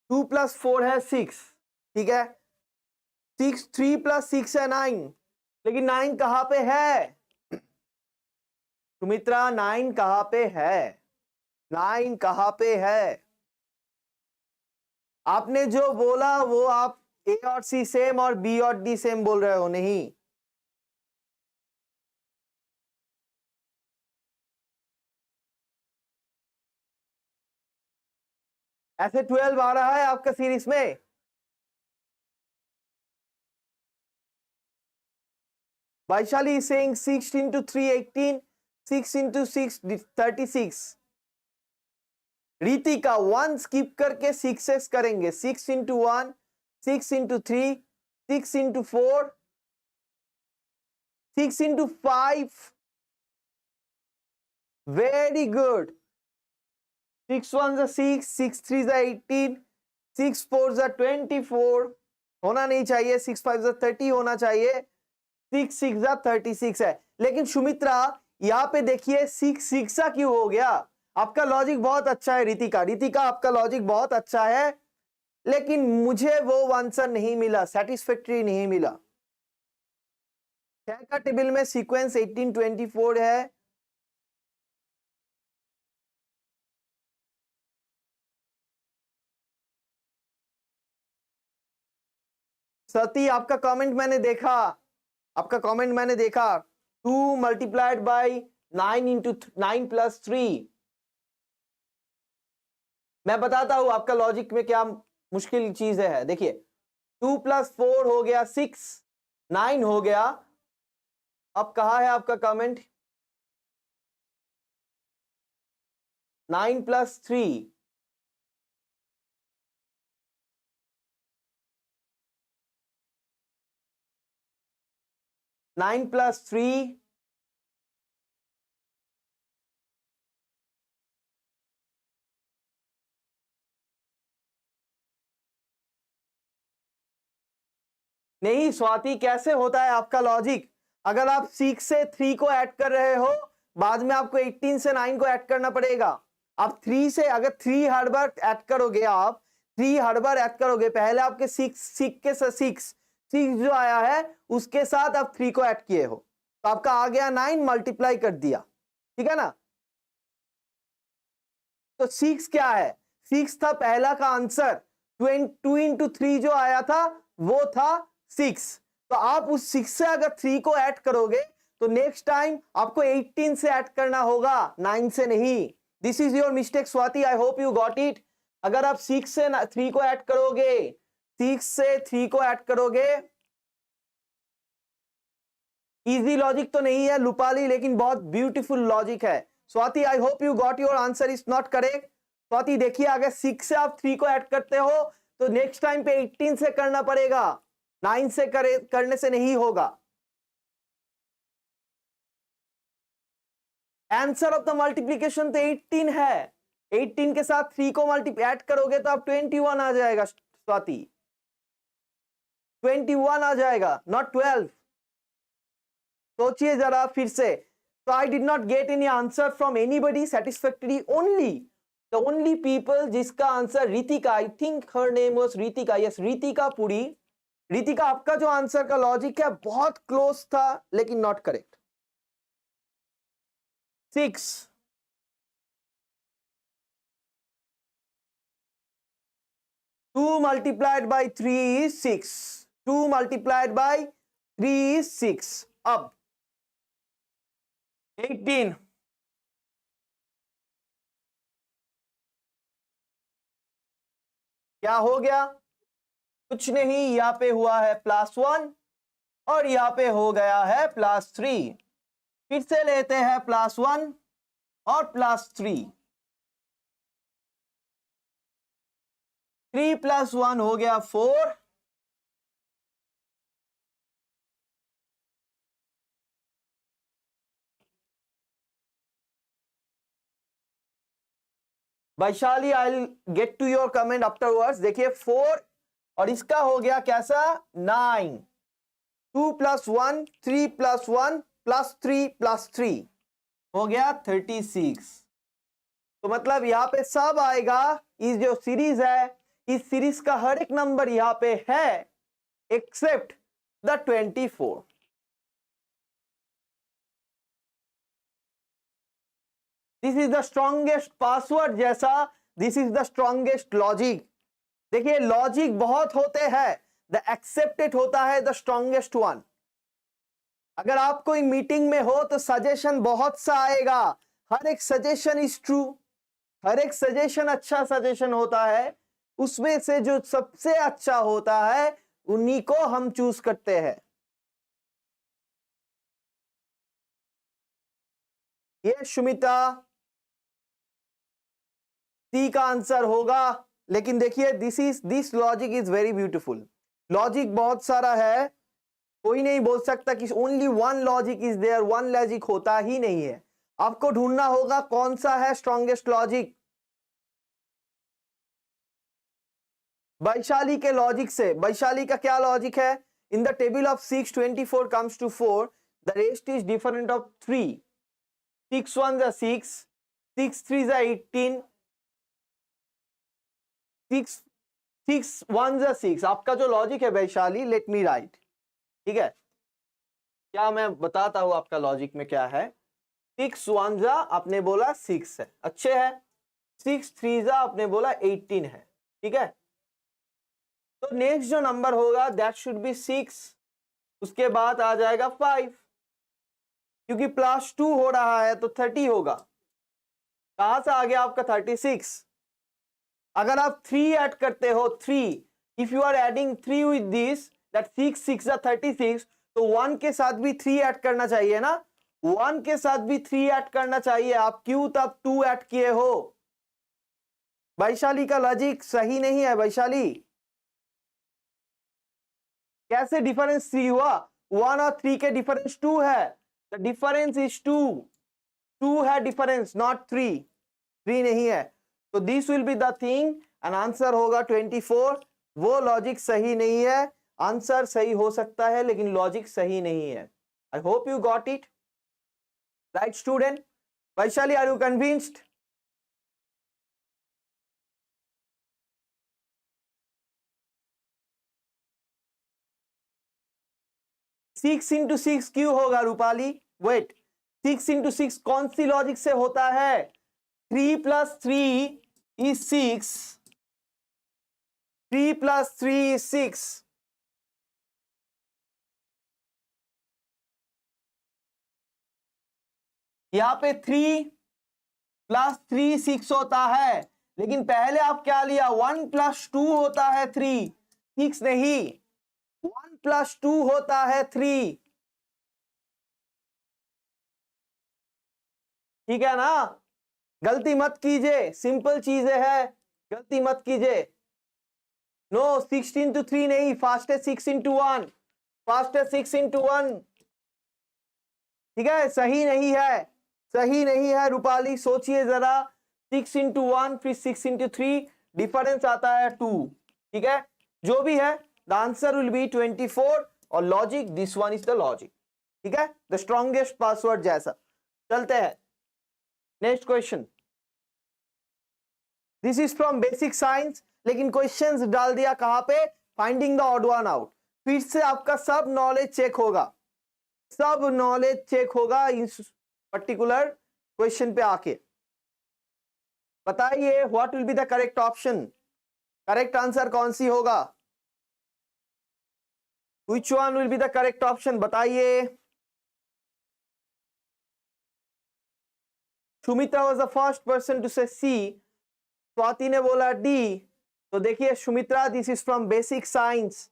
2 plus 4 है 6. ठीक है. 3 plus 6 है 9. लेकिन 9 कहां पे है? सुमित्रा, 9 कहां पे है? 9 कहां पे है? आपने जो बोला वो आप ए और सी सेम और बी और डी सेम बोल रहे हो. नहीं, ऐसे 12 आ रहा है आपका सीरीज में. Vaishali is saying 6 into 3 18. 6 into 6 36. Ritika 1 skip करके 6s करेंगे. 6 into 1, 6 into 3, 6 into 4, 6 into 5. Very good. 6 1s are 6, 6 3s are 18, 6 4s are 24. होना नहीं चाहिए. 6 5s are 30 होना चाहिए. 6 6s are 36 है. लेकिन सुमित्रा यहाँ पे देखिए 6 6 क्यों हो गया? आपका लॉजिक बहुत अच्छा है रीतिका. रीतिका, आपका लॉजिक बहुत अच्छा है, लेकिन मुझे वो आंसर नहीं मिला, सेटिस्फैक्टरी नहीं मिला. 6 का टेबल में सीक्वेंस 18 24 है. सती, आपका कमेंट मैंने देखा. आपका कमेंट मैंने देखा. 2 multiplied by 9 into 9 plus 3. मैं बताता हूं आपका लॉजिक में क्या मुश्किल चीज है. देखिए, 2 plus 4 हो गया 6, 9 हो गया. अब कहा है आपका कमेंट? 9 plus 3. नाइन प्लस 3 नहीं. स्वाति, कैसे होता है आपका लॉजिक? अगर आप 6 से 3 को ऐड कर रहे हो, बाद में आपको 18 से 9 को ऐड करना पड़ेगा. आप 3 से अगर 3 हर बार ऐड करोगे, आप 3 हर बार ऐड करोगे, पहले आपके 6 जो आया है उसके साथ आप 3 को ऐड किए हो, तो आपका आ गया 9, मल्टीप्लाई कर दिया. ठीक है ना? तो 6 क्या है? 6 था पहला का आंसर. 2 into 3 जो आया था वो था 6. तो आप उस 6 से अगर 3 को ऐड करोगे तो नेक्स्ट टाइम आपको 18 से ऐड करना होगा, 9 से नहीं. This is your mistake Swati. I hope you got it. अगर आप 6 से 3 को ऐड करोगे, 6 से 3 को ऐड करोगे, इजी लॉजिक तो नहीं है लुपाली, लेकिन बहुत ब्यूटीफुल लॉजिक है. स्वाति, आई hope you got your answer is not correct. Swati देखिए, अगर 6 से आप 3 को ऐड करते हो तो नेक्स्ट टाइम पे 18 से करना पड़ेगा, 9 से करने से नहीं होगा. आंसर ऑफ द मल्टीप्लीकेशन तो 18 है. 18 के साथ 3 को ऐड करोगे तो आप 21 आ जाएगा स्वाति. 21 आ जाएगा, नॉट 12। सोचिए जरा फिर से। So I did not get any answer from anybody satisfactory. Only the only people जिसका answer Ritika, I think her name was Ritika, yes Ritika Puri. Ritika, आपका जो आंसर का लॉजिक है बहुत क्लोज था लेकिन not correct. 6 2 multiplied by 3 is 6, 2 multiplied by 3 is 6। अब 18 क्या हो गया? कुछ नहीं, यहां पे हुआ है +1 और यहां पे हो गया है +3। फिर से लेते हैं +1 और +3। 3 + 1 हो गया 4, Vaishali I will get to your comment afterwards. देखिए 4 और इसका हो गया कैसा 9, 2 + 1 3 + 1 +3 +3 हो गया 36। तो मतलब यहां पे सब आएगा, इस जो सीरीज है इस सीरीज का हर एक नंबर यहां पे है except the 24। This is the strongest password जैसा, this is the strongest logic. देखिए लॉजिक बहुत होते हैं, द एक्सेप्टेड होता है द स्ट्रॉन्गेस्ट वन। अगर आप कोई मीटिंग में हो तो सजेशन बहुत सा आएगा, हर एक सजेशन इज ट्रू, हर एक सजेशन अच्छा सजेशन होता है, उसमें से जो सबसे अच्छा होता है उन्हीं को हम चूज करते हैं। ये सुमिता सी का आंसर होगा। लेकिन देखिए this logic is very beautiful. Logic बहुत सारा है, कोई नहीं बोल सकता कि only one logic is there, one logic होता ही नहीं है। आपको ढूंढना होगा कौन सा है स्ट्रॉन्गेस्ट लॉजिक। वैशाली के लॉजिक से, वैशाली का क्या लॉजिक है? In the table of 6 24 comes to 4, the rest is different of 3, 6 1 is 6, 6 3 is 18, 6 1 is 6। आपका जो लॉजिक है वैशाली, लेट मी राइट, ठीक है क्या मैं बताता हूं आपका लॉजिक में क्या है। 6 1 आपने बोला 6 है, अच्छे है। 6 3 आपने बोला 18 है, ठीक है। तो नेक्स्ट जो नंबर होगा दैट शुड बी 6, उसके बाद आ जाएगा 5, क्योंकि +2 हो रहा है तो 30 होगा। कहां से आ गया आपका 36? अगर आप 3 ऐड करते हो, 3 if you are adding 3 with this that 6 6 36, तो 1 के साथ भी 3 ऐड करना चाहिए ना, 1 के साथ भी 3 ऐड करना चाहिए। आप क्यों तब 2 ऐड किए हो? वैशाली का लॉजिक सही नहीं है। वैशाली कैसे डिफरेंस 3 हुआ? 1 और 3 के डिफरेंस 2 है, द डिफरेंस इज 2, 2 है डिफरेंस, नॉट 3, 3 नहीं है। तो this will be the thing and answer होगा 24। वो लॉजिक सही नहीं है, आंसर सही हो सकता है लेकिन लॉजिक सही नहीं है। I hope you got it right student. Vaishali are you convinced? Six into 6 क्यों होगा रूपाली? वेट, 6 इंटू 6 कौन सी लॉजिक से होता है? 3 + 3 is 6, 3 + 3 is 6। यहां पे 3 + 3 6 होता है, लेकिन पहले आप क्या लिया? 1 + 2 होता है 3, 6 नहीं, 1 + 2 होता है 3, ठीक है ना? गलती मत कीजिए, सिंपल चीजें है, गलती मत कीजिए। नो 16 to 3 नहीं, फास्ट है 6 into 1, फास्ट है 6 into 1, ठीक है। सही नहीं है, सही नहीं है रूपाली, सोचिए जरा। 6 into 1 फिर 6 into 3, डिफरेंस आता है 2, ठीक है। जो भी है द आंसर विल बी 24 और logic this one is the logic. ठीक है, द स्ट्रॉन्गेस्ट पासवर्ड जैसा। चलते हैं next question. This is from basic science, लेकिन क्वेश्चंस डाल दिया कहां पे, finding the odd one out. फिर से आपका सब नॉलेज चेक होगा, सब नॉलेज चेक होगा इस पर्टिकुलर क्वेश्चन पे आके। बताइए what will be the correct option, correct answer कौन सी होगा, which one will be the correct option बताइए। Sumitra was the first person to say C, Swati ने बोला डी। तो देखिए Sumitra, this is from basic science,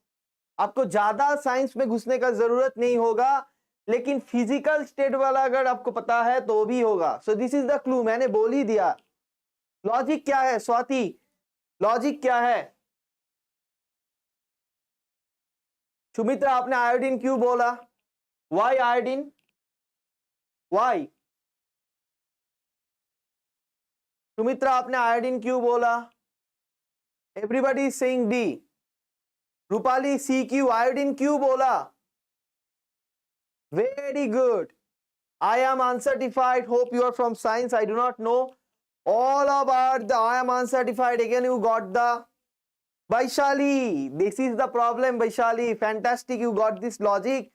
आपको ज्यादा साइंस में घुसने का जरूरत नहीं होगा, लेकिन फिजिकल स्टेट वाला अगर आपको पता है तो भी होगा। So this is the clue, मैंने बोल ही दिया। लॉजिक क्या है स्वाति, लॉजिक क्या है? सुमित्रा आपने आयोडीन क्यों बोला, वाई आयोडीन, वाई? सुमित्रा आपने आयोडीन क्यों बोला? Everybody is saying D. Rupali C Q, iodine क्यों बोला? Very good, I am uncertified. Hope you are from science. I do not know all about the I am uncertified. Again, you got the Vaishali. This is the problem, Vaishali. Fantastic, you got this logic.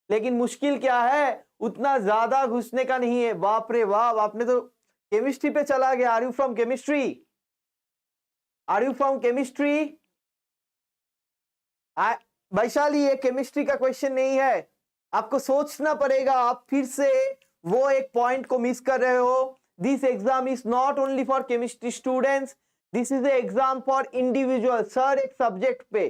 लेकिन मुश्किल क्या है, उतना ज्यादा घुसने का नहीं है। बाप रे बाप, आपने तो केमिस्ट्री पे चला गया। Are you from chemistry, are you from chemistry? Vaishali, ये केमिस्ट्री का क्वेश्चन नहीं है, आपको सोचना पड़ेगा। आप फिर से वो एक पॉइंट को मिस कर रहे हो। This exam is not only for chemistry students, this is exam for individual. Sir एक सब्जेक्ट पे,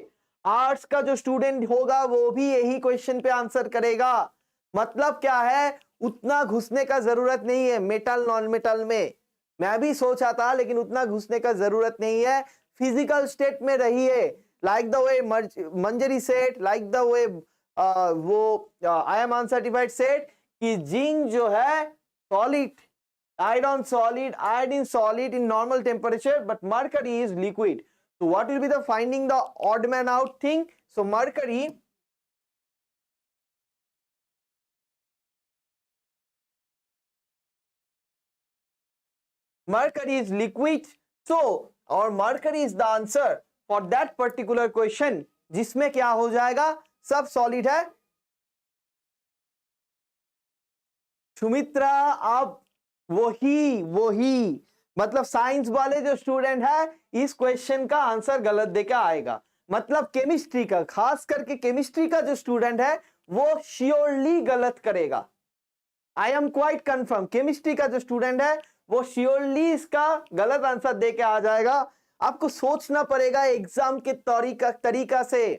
आर्ट्स का जो स्टूडेंट होगा वो भी यही क्वेश्चन पे आंसर करेगा। मतलब क्या है, उतना घुसने का जरूरत नहीं है मेटल नॉन मेटल में। मैं भी सोचा था, लेकिन उतना घुसने का जरूरत नहीं है। फिजिकल स्टेट में रहिए, like the way Manjari set, like the way वो आई एम अनसर्टिफाइड सेट कि जिंक जो है solid, iron solid, iodine solid in normal temperature, but mercury is liquid. So what will be the finding the odd man out thing? So mercury is liquid. So और mercury is the answer for that particular question, जिसमें क्या हो जाएगा, सब solid है। सुमित्रा आप वही मतलब साइंस वाले जो स्टूडेंट है इस क्वेश्चन का आंसर गलत देके आएगा। मतलब केमिस्ट्री का, खास करके केमिस्ट्री का जो स्टूडेंट है वो श्योरली गलत करेगा। I am quite confirm, chemistry का जो स्टूडेंट है वो श्योरली इसका गलत आंसर देके आ जाएगा। आपको सोचना पड़ेगा एग्जाम के तरीका से,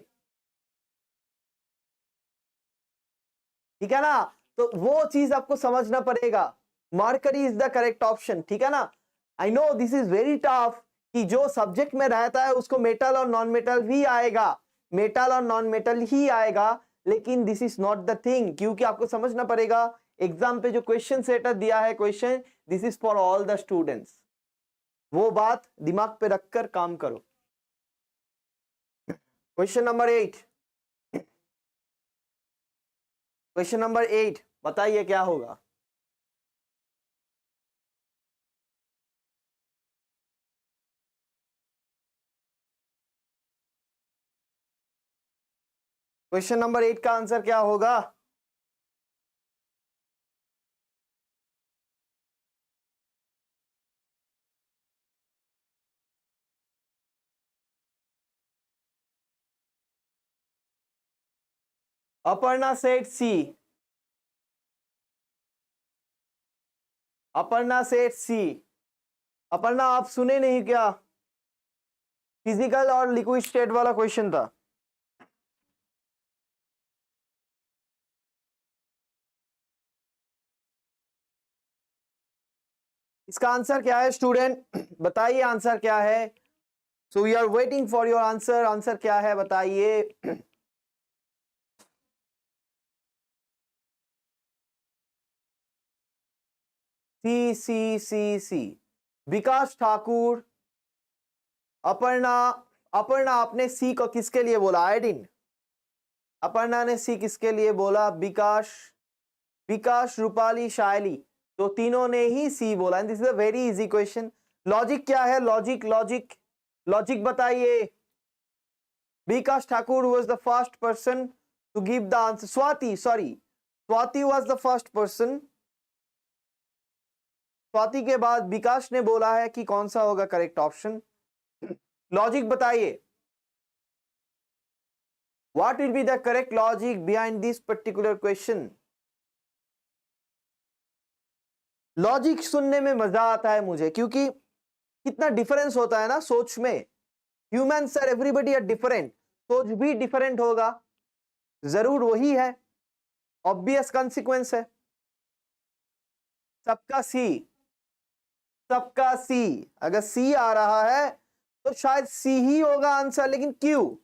ठीक है ना? तो वो चीज आपको समझना पड़ेगा। Mercury is the correct option, ठीक है ना? I know this is very tough कि जो सब्जेक्ट में रहता है उसको मेटल और नॉन मेटल भी आएगा, मेटल और नॉन मेटल ही आएगा, लेकिन this is not the thing. क्योंकि आपको समझना पड़ेगा एग्जाम पे जो क्वेश्चन सेटर दिया है, question this is for all the students. वो बात दिमाग पे रखकर काम करो। क्वेश्चन नंबर 8, क्वेश्चन नंबर 8 बताइए क्या होगा। क्वेश्चन नंबर 8 का आंसर क्या होगा? अपर्णा सेठ सी, अपर्णा सेठ सी। अपर्णा आप सुने नहीं क्या? फिजिकल और लिक्विड स्टेट वाला क्वेश्चन था। इसका आंसर क्या है स्टूडेंट, बताइए आंसर क्या है। So we are waiting for your answer, answer क्या है बताइए। सी सी सी सी, विकास ठाकुर, अपर्णा, अपर्णा, आपने सी को किसके लिए बोला? आयोडीन। अपर्णा ने सी किसके लिए बोला? विकास, रूपाली, शायली, तो तीनों ने ही सी बोला। This is a very easy question. Logic क्या है? लॉजिक बताइए। विकास Thakur was the first person to give the answer. Swati was the first person. Swati के बाद विकास ने बोला है कि कौन सा होगा करेक्ट ऑप्शन। लॉजिक बताइए, what will be the correct logic behind this particular question? Logic सुनने में मजा आता है मुझे, क्योंकि कितना डिफरेंस होता है ना सोच में। Humans are everybody are different, सोच भी डिफरेंट होगा, जरूर वही है, ऑब्वियस कॉन्सिक्वेंस है। सबका सी, अगर सी आ रहा है तो शायद सी ही होगा आंसर, लेकिन क्यों?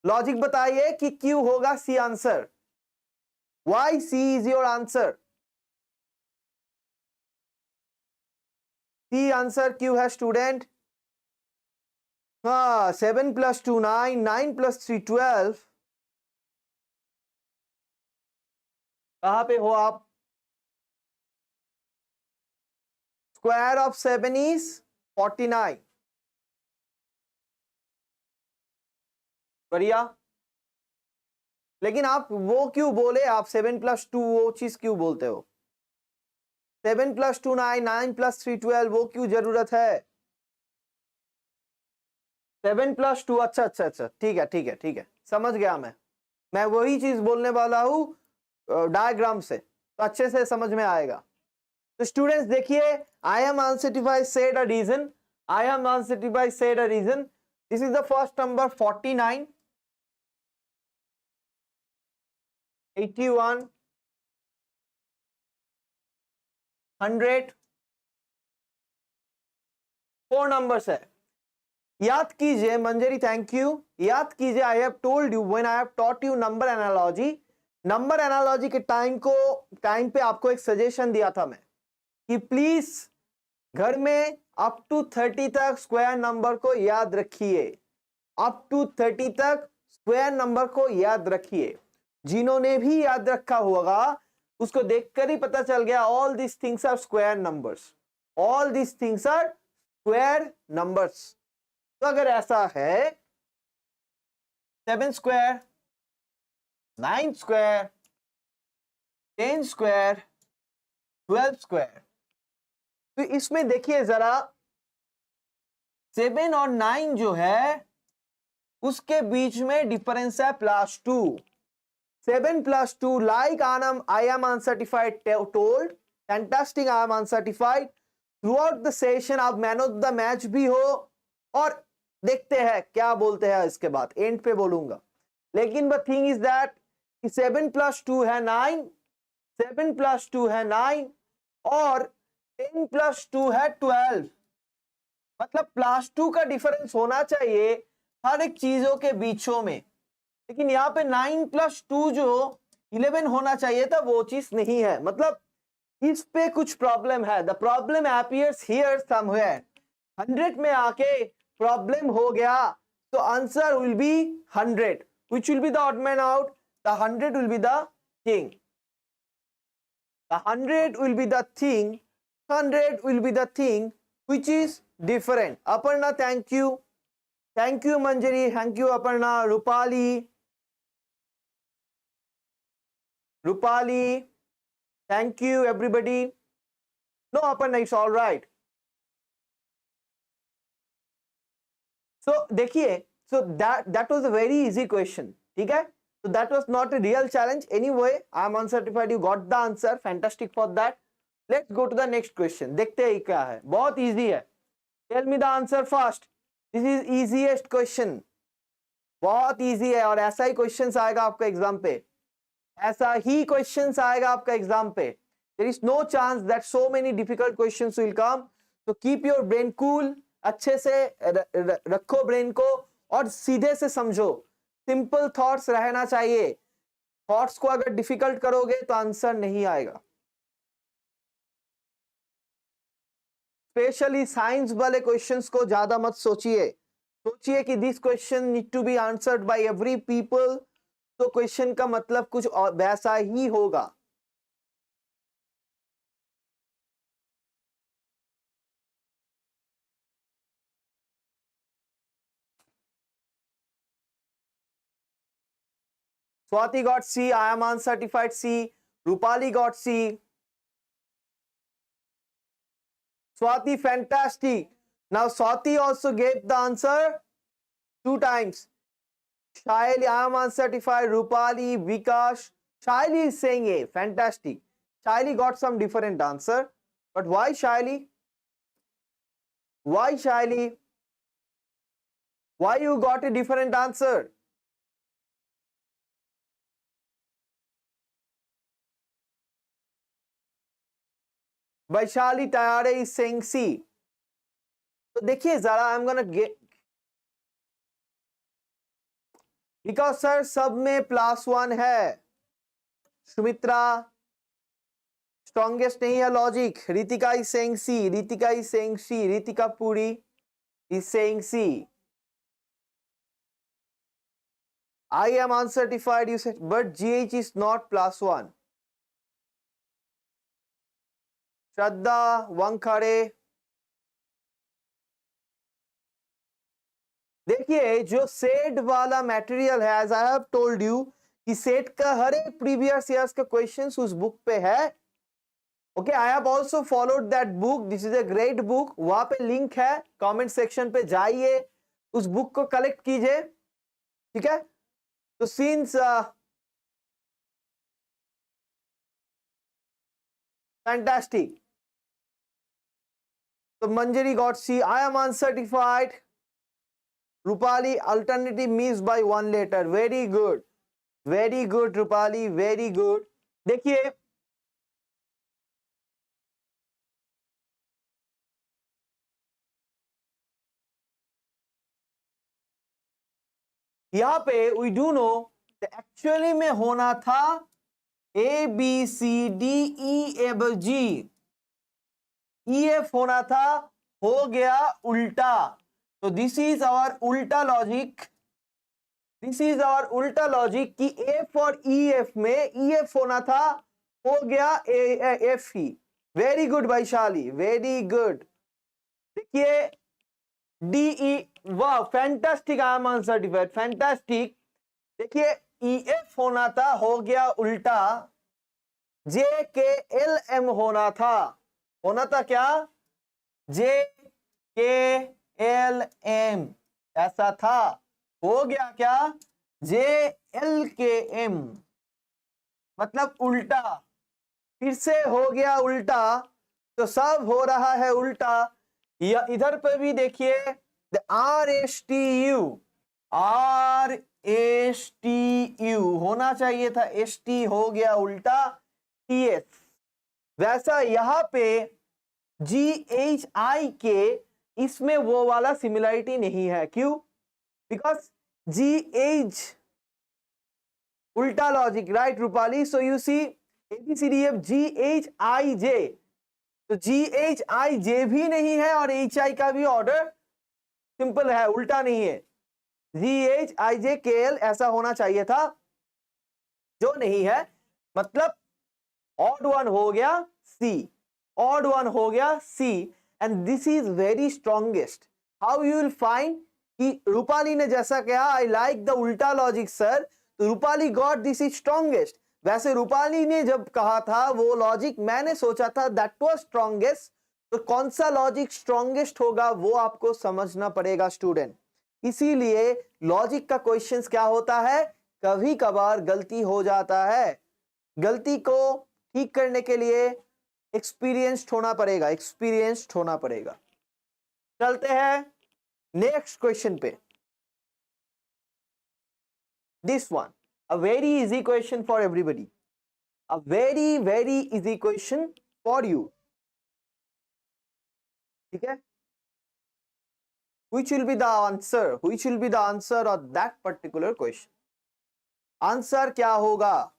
लॉजिक बताइए कि क्यों होगा C answer? Why C is your answer? C answer क्यों है स्टूडेंट? हाँ, 7 + 2 9, 9 + 3 12। कहां पे हो आप? Square of 7 is 49। बढ़िया। लेकिन आप वो क्यों बोले? आप 7 + 2 वो चीज क्यों बोलते हो? 7 + 2 9, 9 + 3 12, वो क्यों जरूरत है? 7 + 2, अच्छा, ठीक है, समझ गया मैं वही चीज बोलने वाला हूं डायग्राम से, तो अच्छे से समझ में आएगा। तो स्टूडेंट्स देखिए, I am uncertified said a reason, this is the first number 49, 81, 100, 4 numbers है। याद कीजिए मंजरी, थैंक यू। याद कीजिए, I have told you when I have taught you number analogy के टाइम पे आपको एक सजेशन दिया था मैं कि प्लीज घर में अप टू 30 तक स्क्वायर नंबर को याद रखिए। अप टू 30 तक स्क्वायर नंबर को याद रखिए। जिन्होंने भी याद रखा होगा उसको देखकर ही पता चल गया all this things are square numbers, all this things are square numbers. तो अगर ऐसा है 7 स्क्वायर, 9 स्क्वायर, 10 स्क्वायर, 12 स्क्वायर, तो इसमें देखिए जरा 7 और 9 जो है उसके बीच में डिफरेंस है +2। 7 + 2, like I am uncertified told, fantastic, I am uncertified throughout the session। आप मैन ऑफ द मैच भी हो, और देखते हैं क्या बोलते हैं इसके बाद, एंड पे बोलूंगा। लेकिन द थिंग इज दैट 7 + 2 है 9, 7 + 2 है 9, और 10 + 2 है 12। मतलब +2 का डिफरेंस होना चाहिए हर एक चीजों के बीचों में, लेकिन यहाँ पे 9 + 2 जो 11 होना चाहिए था वो चीज नहीं है। मतलब इस पे कुछ प्रॉब्लम है। The problem appears here somewhere. 100 में आके प्रॉब्लम हो गया, तो answer will B 100, which will be the odd man out, the 100 will be the thing, the 100 will be the thing, 100 will be the thing which is different। Aparna, thank you Manjari, thank you Aparna, Rupali, thank you everybody। No Aparna, it's all right। So देखिए, so that was a very easy question, ठीक है? So that was not a real challenge anyway। I am uncertified, you got the answer, fantastic for that। Let's go to the next question। देखते हैं क्या है, बहुत easy है। Tell me the answer first। This is easiest question, बहुत easy है, और ऐसा ही questions आएगा आपका एग्जाम पे, ऐसा ही questions आएगा आपका एग्जाम पे। There is no chance that so many difficult questions will come। So keep your brain cool, अच्छे से रखो ब्रेन को, और सीधे से समझो। सिंपल थॉट्स रहना चाहिए। थॉट्स को अगर डिफिकल्ट करोगे तो आंसर नहीं आएगा। स्पेशली साइंस वाले क्वेश्चंस को ज्यादा मत सोचिए, सोचिए कि this question need to be answered by every people, तो क्वेश्चन का मतलब कुछ वैसा ही होगा। Swati got C. I am uncertified C. Rupali got C. Swati, fantastic. Now Swati also gave the answer 2 times. Shaili, I am uncertified. Rupali, Vikash. Shaili is saying A. Fantastic. Shaili got some different answer. But why Shaili? Why Shaili? Why you got a different answer? Vaishali Tayare is saying C. तो देखिए जरा I am gonna get, because sir सब में +1 है। Sumitra strongest नहीं है logic. Ritika is saying C, Ritika is saying C, Ritika Puri is saying C. I am uncertified, you said, but GH is not +1. Shraddha Wankhare, देखिए जो सेट वाला मटेरियल है, as I have told you कि सेट का हर एक प्रीवियस ईयर्स का questions उस बुक पे है। Okay, I have also followed that book, this is a great book. वहां पे लिंक है, कमेंट सेक्शन पे जाइए, उस बुक को कलेक्ट कीजिए, ठीक है। तो सिंस फैंटास्टिक, तो Manjari got C, I am uncertified. Rupali, alternative means by 1 letter. Very good. Very good, Rupali. Very good. देखिए यहां पे we do know एक्चुअली में होना था ABCDEFG, EF होना था, हो गया उल्टा। तो दिस इज आवर उल्टा लॉजिक, दिस इज आवर उल्टा लॉजिक कि एफ और EF में EF होना था, हो गया एफ ही। Very good Vaishali, very good. देखिए DE, वाह fantastic, I am uncertified, fantastic. देखिए EF होना था, हो गया उल्टा। JKLM होना था क्या? JKLM ऐसा था, हो गया क्या? JLKM, मतलब उल्टा, फिर से हो गया उल्टा। तो सब हो रहा है उल्टा। या इधर पे भी देखिए RSTU, RSTU होना चाहिए था, ST हो गया उल्टा, TS। वैसा यहां पे GHIK, इसमें वो वाला सिमिलरिटी नहीं है। क्यों? बिकॉज GH उल्टा logic, right Rupali? So you see ABCDF GHIJ, तो GHIJ भी नहीं है और HI का भी ऑर्डर सिंपल है, उल्टा नहीं है। GHIJKL ऐसा होना चाहिए था, जो नहीं है, मतलब ऑड वन हो गया C, ऑड वन हो गया C, and this is very strongest. How you will find कि रूपाली ने जैसा कहा आई लाइक द उल्टा लॉजिक सर, तो Rupali got this is strongest. वैसे रूपाली ने जब कहा था वो लॉजिक मैंने सोचा था दैट वाज स्ट्रॉन्गेस्ट, तो कौन सा लॉजिक स्ट्रॉन्गेस्ट होगा वो आपको समझना पड़ेगा स्टूडेंट। इसीलिए लॉजिक का क्वेश्चंस क्या होता है, कभी कभार गलती हो जाता है, गलती को ठीक करने के लिए एक्सपीरियंस्ड होना पड़ेगा, एक्सपीरियंस्ड होना पड़ेगा। चलते हैं नेक्स्ट क्वेश्चन पे। This one a very easy question for everybody, a very very easy question for you, ठीक है। Which will be the answer? Which will be the answer of that particular question? Answer क्या होगा?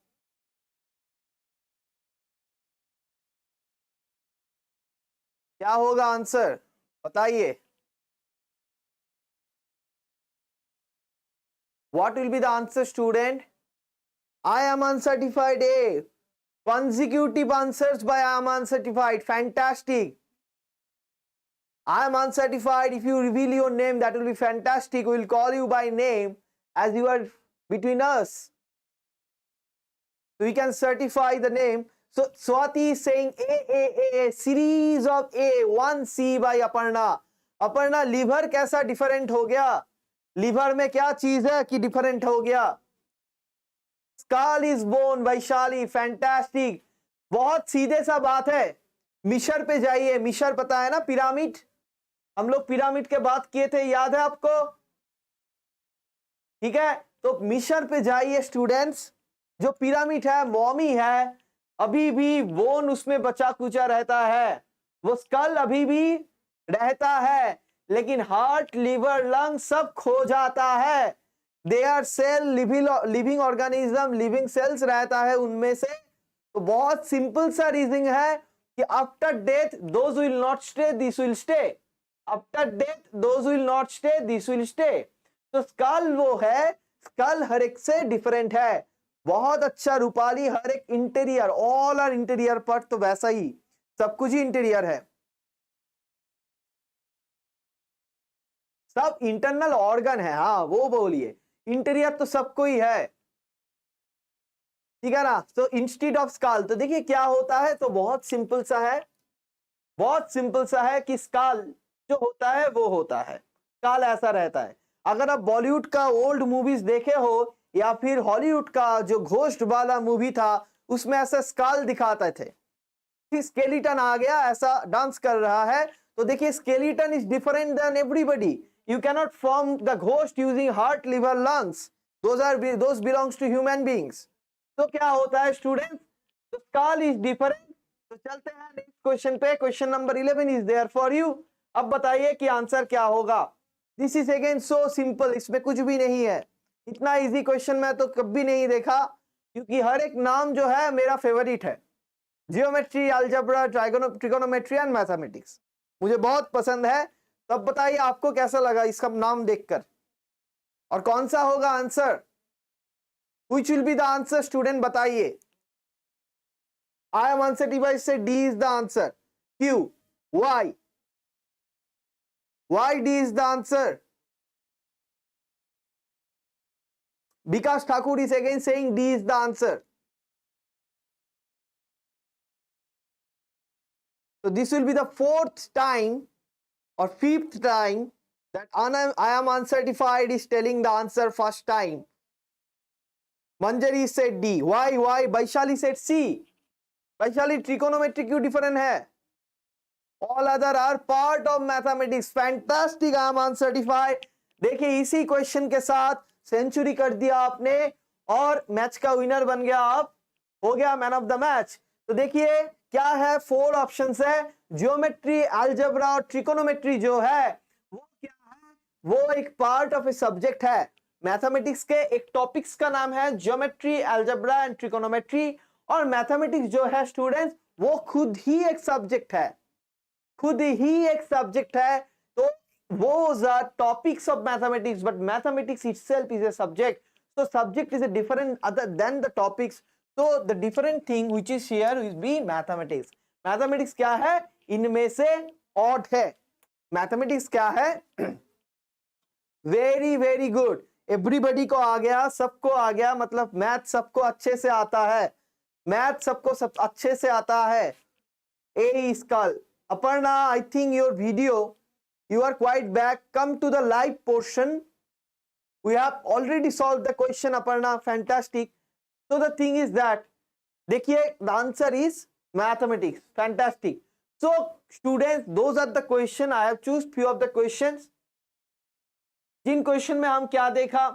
क्या होगा answer, बताइए। What will be the answer, student? I am uncertified A. Consecutive answers by I am uncertified. Fantastic. I am uncertified. If you reveal your name, that will be fantastic. We will call you by name as you are between us. So we can certify the name. So Swati is saying A, series of A, 1C by Aparna. Aparna, liver कैसा different हो गया? Liver में क्या चीज है कि different हो गया? Skull is bone, Vaishali, fantastic. बहुत सीधे सा बात है. मिशर पे जाइए. मिशर पता है ना, पिरामिड. हम लोग पिरामिड के बात किए थे, याद है आपको? ठीक है, तो मिशर पे जाइए स्टूडेंट्स. जो पिरामिड है, मॉमी है, अभी भी बोन उसमें बचा कुचा रहता है. वो स्कल अभी भी रहता है, लेकिन हार्ट, लिवर, लंग सब खो जाता है. They are cell, living organism, living cells रहता है उनमें से. तो बहुत सिंपल सा रीजनिंग है कि after death those will not stay, this will stay. After death those will not stay, this will stay. तो स्कल वो है, स्कल हर एक से डिफरेंट है. बहुत अच्छा रूपाली. हर एक interior, all are interior part, तो वैसा ही सब कुछ ही इंटीरियर है. सब इंटरनल ऑर्गन है. हाँ वो बोलिए, इंटीरियर तो सबको ही है. ठीक है ना. तो इंस्टीड ऑफ स्कल, तो देखिए क्या होता है. तो बहुत सिंपल सा है, बहुत सिंपल सा है कि स्कल जो होता है वो होता है. स्कल ऐसा रहता है. अगर आप बॉलीवुड का ओल्ड मूवीज देखे हो या फिर हॉलीवुड का जो घोस्ट वाला मूवी था, उसमें ऐसा स्कल दिखाते थे. स्केलेटन आ गया, ऐसा डांस कर रहा है. तो देखिए skeleton is different than everybody. You can not form the ghost using heart, liver, lungs. Those belongs to human beings. तो क्या होता है स्टूडेंट्स? तो स्कल इज डिफरेंट. तो चलते हैं नेक्स्ट क्वेश्चन पे. Question number 11 is there for you. अब बताइए कि आंसर क्या होगा. This is again so simple. इसमें कुछ भी नहीं है. इतना इजी क्वेश्चन मैं तो कभी नहीं देखा, क्योंकि हर एक नाम जो है मेरा फेवरेट है. Geometry, algebra, trigonometry and mathematics मुझे बहुत पसंद है. तब बताइए आपको कैसा लगा इसका नाम देखकर, और कौन सा होगा answer? Which will be the answer, student? बताइए. I am uncertified से D is the answer. Q. Why? Why D is the answer? Vikas Thakur is again saying D is the answer. So this will be the fourth time or fifth time that I am uncertified is telling the answer first time. Manjari said D. Why? Vaishali said C. Vaishali, trigonometry क्यों different है? All other are part of mathematics. Fantastic. I am uncertified. देखिए इसी question के साथ century कर दिया आपने और मैच का विनर बन गया आप. हो गया मैन ऑफ द मैच. तो देखिए क्या है, 4 ऑप्शंस है. जियोमेट्री, अलजेब्रा और ट्रिकोनोमेट्री जो है वो क्या है? वो एक पार्ट ऑफ ए सब्जेक्ट है. मैथमेटिक्स के एक टॉपिक्स का नाम है ज्योमेट्री, अलजेब्रा एंड ट्रिकोनोमेट्री. और मैथमेटिक्स जो है स्टूडेंट्स वो खुद ही एक सब्जेक्ट है. खुद ही एक सब्जेक्ट है. तो those are topics of mathematics, but mathematics itself is a subject. So subject is a different other than the topics. So the different thing which is here will be mathematics. Mathematics क्या है? इनमें से odd है. Mathematics क्या है? Very very good. Everybody को आ गया, सबको आ गया. मतलब मैथ सबको अच्छे से आता है. मैथ सबको सब अच्छे से आता है. A skull. Aparna, I think your video, you are quite back. Come to the live portion. We have already solved the question, Aparna. Fantastic. So the thing is that, देखिए, the answer is mathematics. Fantastic. So students, those are the question. I have choose few of the questions. जिन question में हम क्या देखा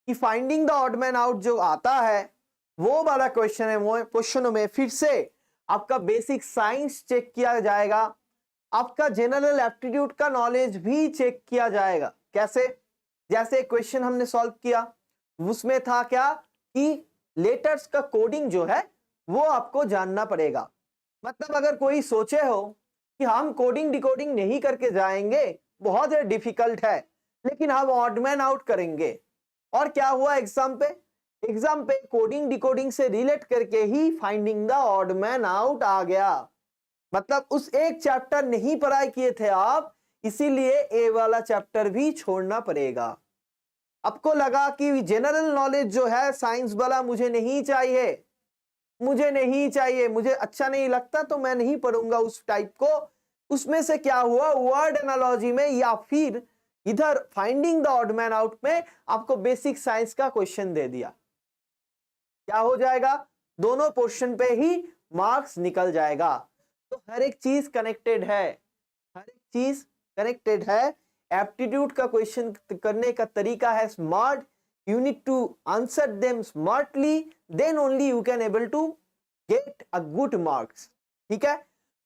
कि finding the odd man out जो आता है वो वाला क्वेश्चन है. वो क्वेश्चनों में फिर से आपका बेसिक साइंस चेक किया जाएगा. आपका जनरल एप्टीट्यूड का नॉलेज भी चेक किया जाएगा. कैसे? जैसे क्वेश्चन हमने सॉल्व किया उसमें था क्या कि लेटर्स का कोडिंग जो है वो आपको जानना पड़ेगा. मतलब अगर कोई सोचे हो कि हम कोडिंग डिकोडिंग नहीं करके जाएंगे, बहुत डिफिकल्ट है, लेकिन हम ऑड मैन आउट करेंगे, और क्या हुआ एग्जाम पे? एग्जाम पे कोडिंग डिकोडिंग से रिलेट करके ही finding the odd man out आ गया। मतलब उस एक चैप्टर नहीं पढ़ाई किए थे आप, इसीलिए ए वाला चैप्टर भी छोड़ना पड़ेगा। आपको लगा कि जनरल नॉलेज जो है साइंस वाला मुझे नहीं चाहिए, मुझे अच्छा नहीं लगता तो मैं नहीं पढ़ूंगा उस टाइप को। उसमें से क्या हुआ, वर्ड एनालॉजी में या फिर इधर finding the odd man out में आपको बेसिक साइंस का क्वेश्चन दे दिया। क्या हो जाएगा? दोनों पोर्शन पे ही मार्क्स निकल जाएगा। तो हर एक चीज कनेक्टेड है, हर एक चीज कनेक्टेड है। एप्टीट्यूड का क्वेश्चन करने का तरीका है smart. You need to answer them smartly, then only you can able to get a good marks. ठीक है?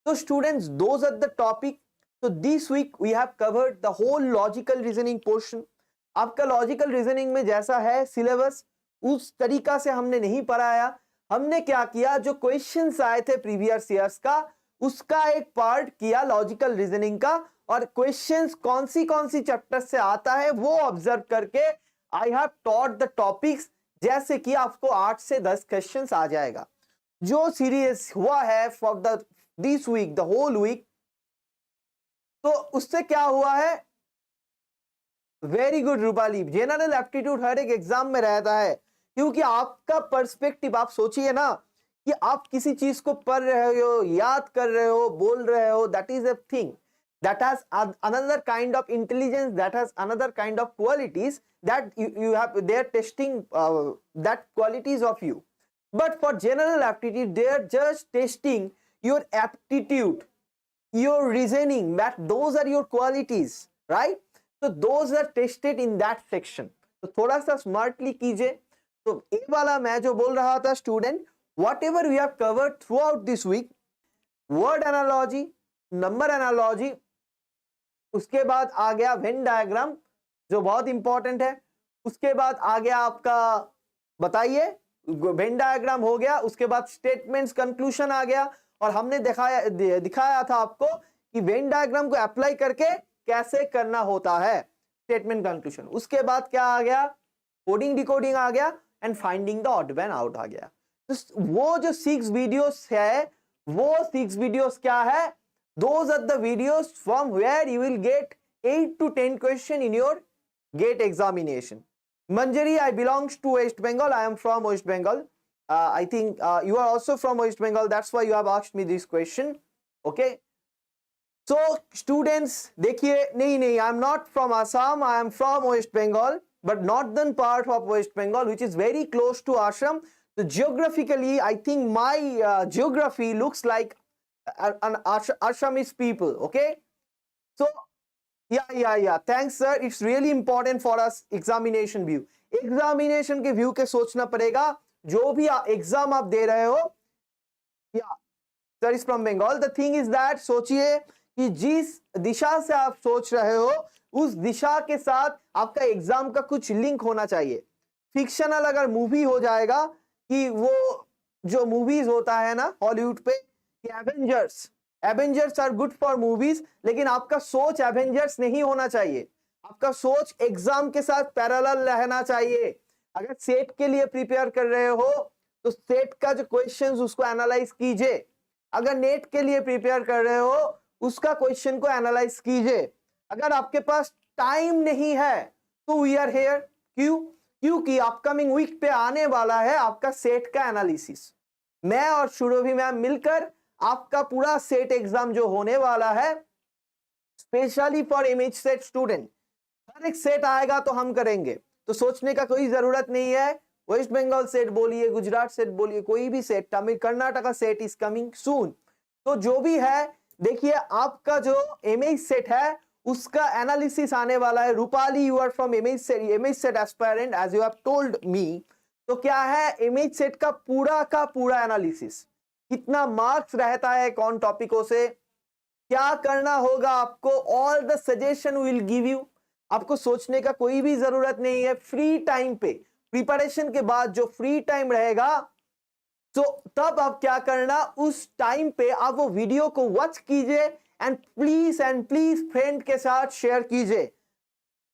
तो students, those are the topic. So this week we have covered the whole logical reasoning portion. आपका logical reasoning में जैसा है syllabus, उस तरीका से हमने नहीं पढ़ाया। हमने क्या किया, जो क्वेश्चंस आए थे प्रीवियस ईयर्स का, उसका एक पार्ट किया लॉजिकल रीजनिंग का, और क्वेश्चंस कौन सी चैप्टर से आता है वो ऑब्जर्व करके आई हैव टॉट द टॉपिक्स, जैसे कि आपको 8 से 10 क्वेश्चंस आ जाएगा। जो सीरीज हुआ है for the this week, the whole week, तो उससे क्या हुआ है, very good Rupali, general aptitude हर एक एग्जाम में रहता है, क्योंकि आपका पर्सपेक्टिव, आप सोचिए ना कि आप किसी चीज को पढ़ रहे हो, याद कर रहे हो, बोल रहे हो, that is a thing that has another kind of intelligence, that has another kind of qualities that you have, they are testing that qualities of you. But for general aptitude, they are just testing your aptitude, your reasoning, that those are your qualities, right? So those are tested in that section. तो थोड़ा सा smartly कीजिए। तो ए वाला मैं जो बोल रहा था student, whatever we have covered throughout this week, word analogy, number analogy, उसके बाद आ गया वेन डायग्राम जो बहुत इंपॉर्टेंट है, उसके बाद आ गया आपका, बताइए, वेन डायग्राम हो गया, उसके बाद स्टेटमेंट्स कंक्लूजन आ गया, और हमने दिखाया था आपको कि वेन डायग्राम को अप्लाई करके कैसे करना होता है, स्टेटमेंट कंक्लूजन। उसके बाद क्या आ गया, कोडिंग डिकोडिंग आ गया, and finding the odd man out आ गया। तो वो जो 6 वीडियोस है, वो 6 वीडियोस क्या है, those are the videos from where you will get 8 to 10 question in your GATE examination. Manjari, I belongs to West Bengal. I am from West Bengal. I think you are also from West Bengal. That's why you have asked me this question. Okay. So students, देखिए, नहीं, I am not from Assam. I am from West Bengal, but northern part of West Bengal, which is very close to Assam. So geographically, I think my geography looks like an Assamese people. Okay, so yeah, thanks sir, it's really important for us examination view, examination के view के सोचना पड़ेगा, जो भी exam आप दे रहे हो। या sir is from Bengal. The thing is that, सोचिए कि जिस दिशा से आप सोच रहे हो, उस दिशा के साथ आपका एग्जाम का कुछ लिंक होना चाहिए। फिक्शनल अगर मूवी हो जाएगा, कि वो जो मूवीज होता है ना हॉलीवुड पे, Avengers are good for movies, लेकिन आपका सोच एवेंजर्स नहीं होना चाहिए, आपका सोच एग्जाम के साथ पैरेलल रहना चाहिए। अगर सेट के लिए प्रिपेयर कर रहे हो तो सेट का जो क्वेश्चंस उसको एनालाइज कीजिए, अगर नेट के लिए प्रिपेयर कर रहे हो उसका क्वेश्चन को एनालाइज कीजिए। अगर आपके पास टाइम नहीं है तो वी आर हियर, क्योंकि अपकमिंग वीक पे आने वाला है आपका सेट का एनालिसिस। मैं और शुरोभी मैम मिलकर आपका पूरा सेट एग्जाम जो होने वाला है, specially for image set student, हर एक सेट आएगा तो हम करेंगे, तो सोचने का कोई जरूरत नहीं है। वेस्ट बंगाल सेट बोलिए, गुजरात सेट बोलिए, कोई भी set, Tamil Karnataka set is coming soon. तो जो भी है, देखिए आपका जो इमेज सेट है उसका एनालिसिस आने वाला है। Rupali, you are from image set aspirant as you have told me. तो क्या है, इमेज सेट का पूरा एनालिसिस, कितना मार्क्स रहता है कौन टॉपिकों से, क्या करना होगा आपको, all the suggestion will give you. आपको सोचने का कोई भी जरूरत नहीं है। फ्री टाइम पे, प्रिपरेशन के बाद जो फ्री टाइम रहेगा, तो तब आप क्या करना, उस टाइम पे आप वो वीडियो को वॉच कीजिए, एंड प्लीज फ्रेंड के साथ शेयर कीजिए।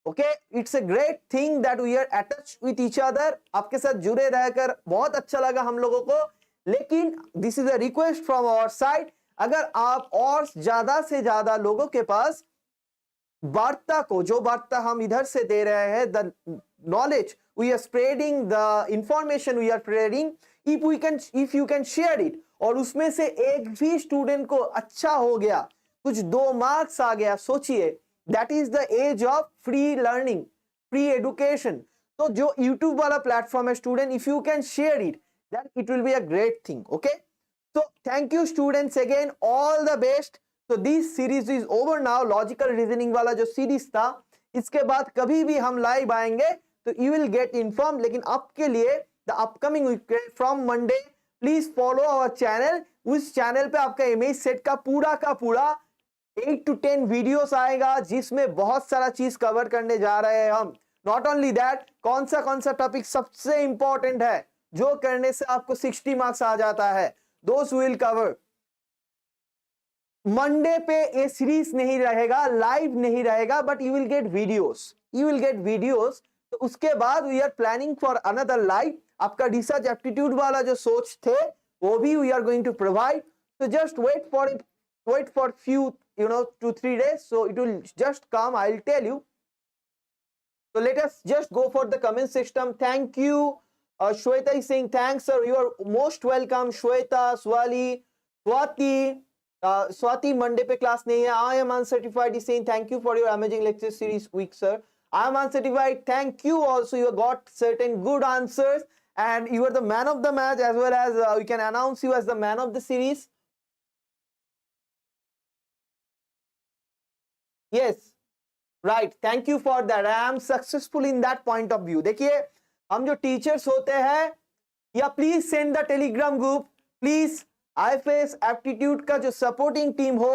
Okay, it's a great thing that we are attached with each other. आपके साथ जुड़े रहकर बहुत अच्छा लगा हम लोगों को, लेकिन this is a request from our side, अगर आप और ज्यादा से ज्यादा लोगों के पास वार्ता को, जो वार्ता हम इधर से दे रहे हैं, the knowledge we are spreading, the information we are spreading, if you can share it, और उसमें से एक भी स्टूडेंट को अच्छा हो गया, कुछ 2 मार्क्स आ गया, सोचिए, that is the age of free learning, free education. तो जो यूट्यूब वाला प्लेटफॉर्म है student, if you can share it, then it will be a great thing. Okay, so thank you students again, all the best. So this series is over now, logical reasoning वाला जो series था, इसके बाद कभी भी हम live आएंगे तो you will get informed। लेकिन आपके लिए the upcoming week from Monday, please follow our channel। उस चैनल पे आपका इमेज सेट का पूरा 8 to 10 वीडियोस आएगा, जिसमें बहुत सारा चीज कवर करने जा रहे हैं हम। नॉट ओनली दैट, कौन सा टॉपिक सबसे इंपॉर्टेंट है जो करने से आपको 60 मार्क्स आ जाता है, दोस विल कवर। मंडे पे ये सीरीज नहीं रहेगा, लाइव नहीं रहेगा, but you will get videos, तो उसके बाद we are planning for another live. आपका रिसर्च एप्टीट्यूड वाला जो सोच थे वो भी we are going to provide, so just wait for few 2-3 days, so it will just come, I'll tell you। So let us just go for the comment system। Thank you। Shweta is saying thanks sir, you are most welcome। Shweta, Swali, Swati Monday पे class नहीं है। I am uncertified is saying thank you for your amazing lecture series week sir। I am uncertified, thank you also, you got certain good answers and you are the man of the match, as well as we can announce you as the man of the series। Yes, right, thank you for that। I am successful in that point of view। देखिए, हम जो teachers होते हैं, या please send the Telegram group, please IFS aptitude का जो supporting team हो,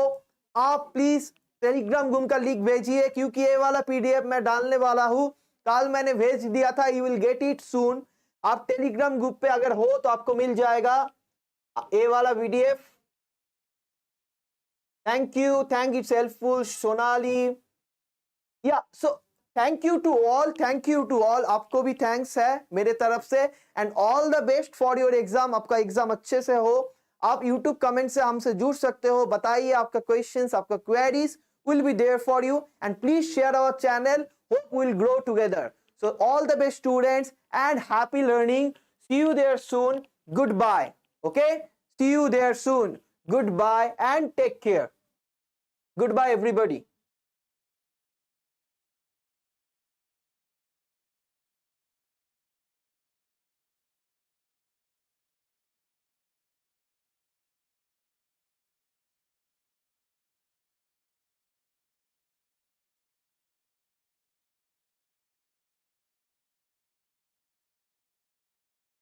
आप प्लीज टेलीग्राम ग्रुप का लिंक भेजिए, क्योंकि ये वाला पीडीएफ मैं डालने वाला हूं, कल मैंने भेज दिया था, यू विल गेट इट सून। आप टेलीग्राम ग्रुप पे अगर हो तो आपको मिल जाएगा ये वाला PDF. Thank you, thank it's helpful Sonali. या so thank you to all, आपको भी थैंक्स है मेरे तरफ से, and all the best for your exam. आपका एग्जाम अच्छे से हो। आप यूट्यूब कमेंट से हमसे जुड़ सकते हो, बताइए आपका क्वेश्चंस, आपका queries, will be there for you, and please share our channel, hope will grow together. So all the best students and happy learning. See you there soon, good bye. Okay, see you there soon, good bye and take care. Good bye everybody.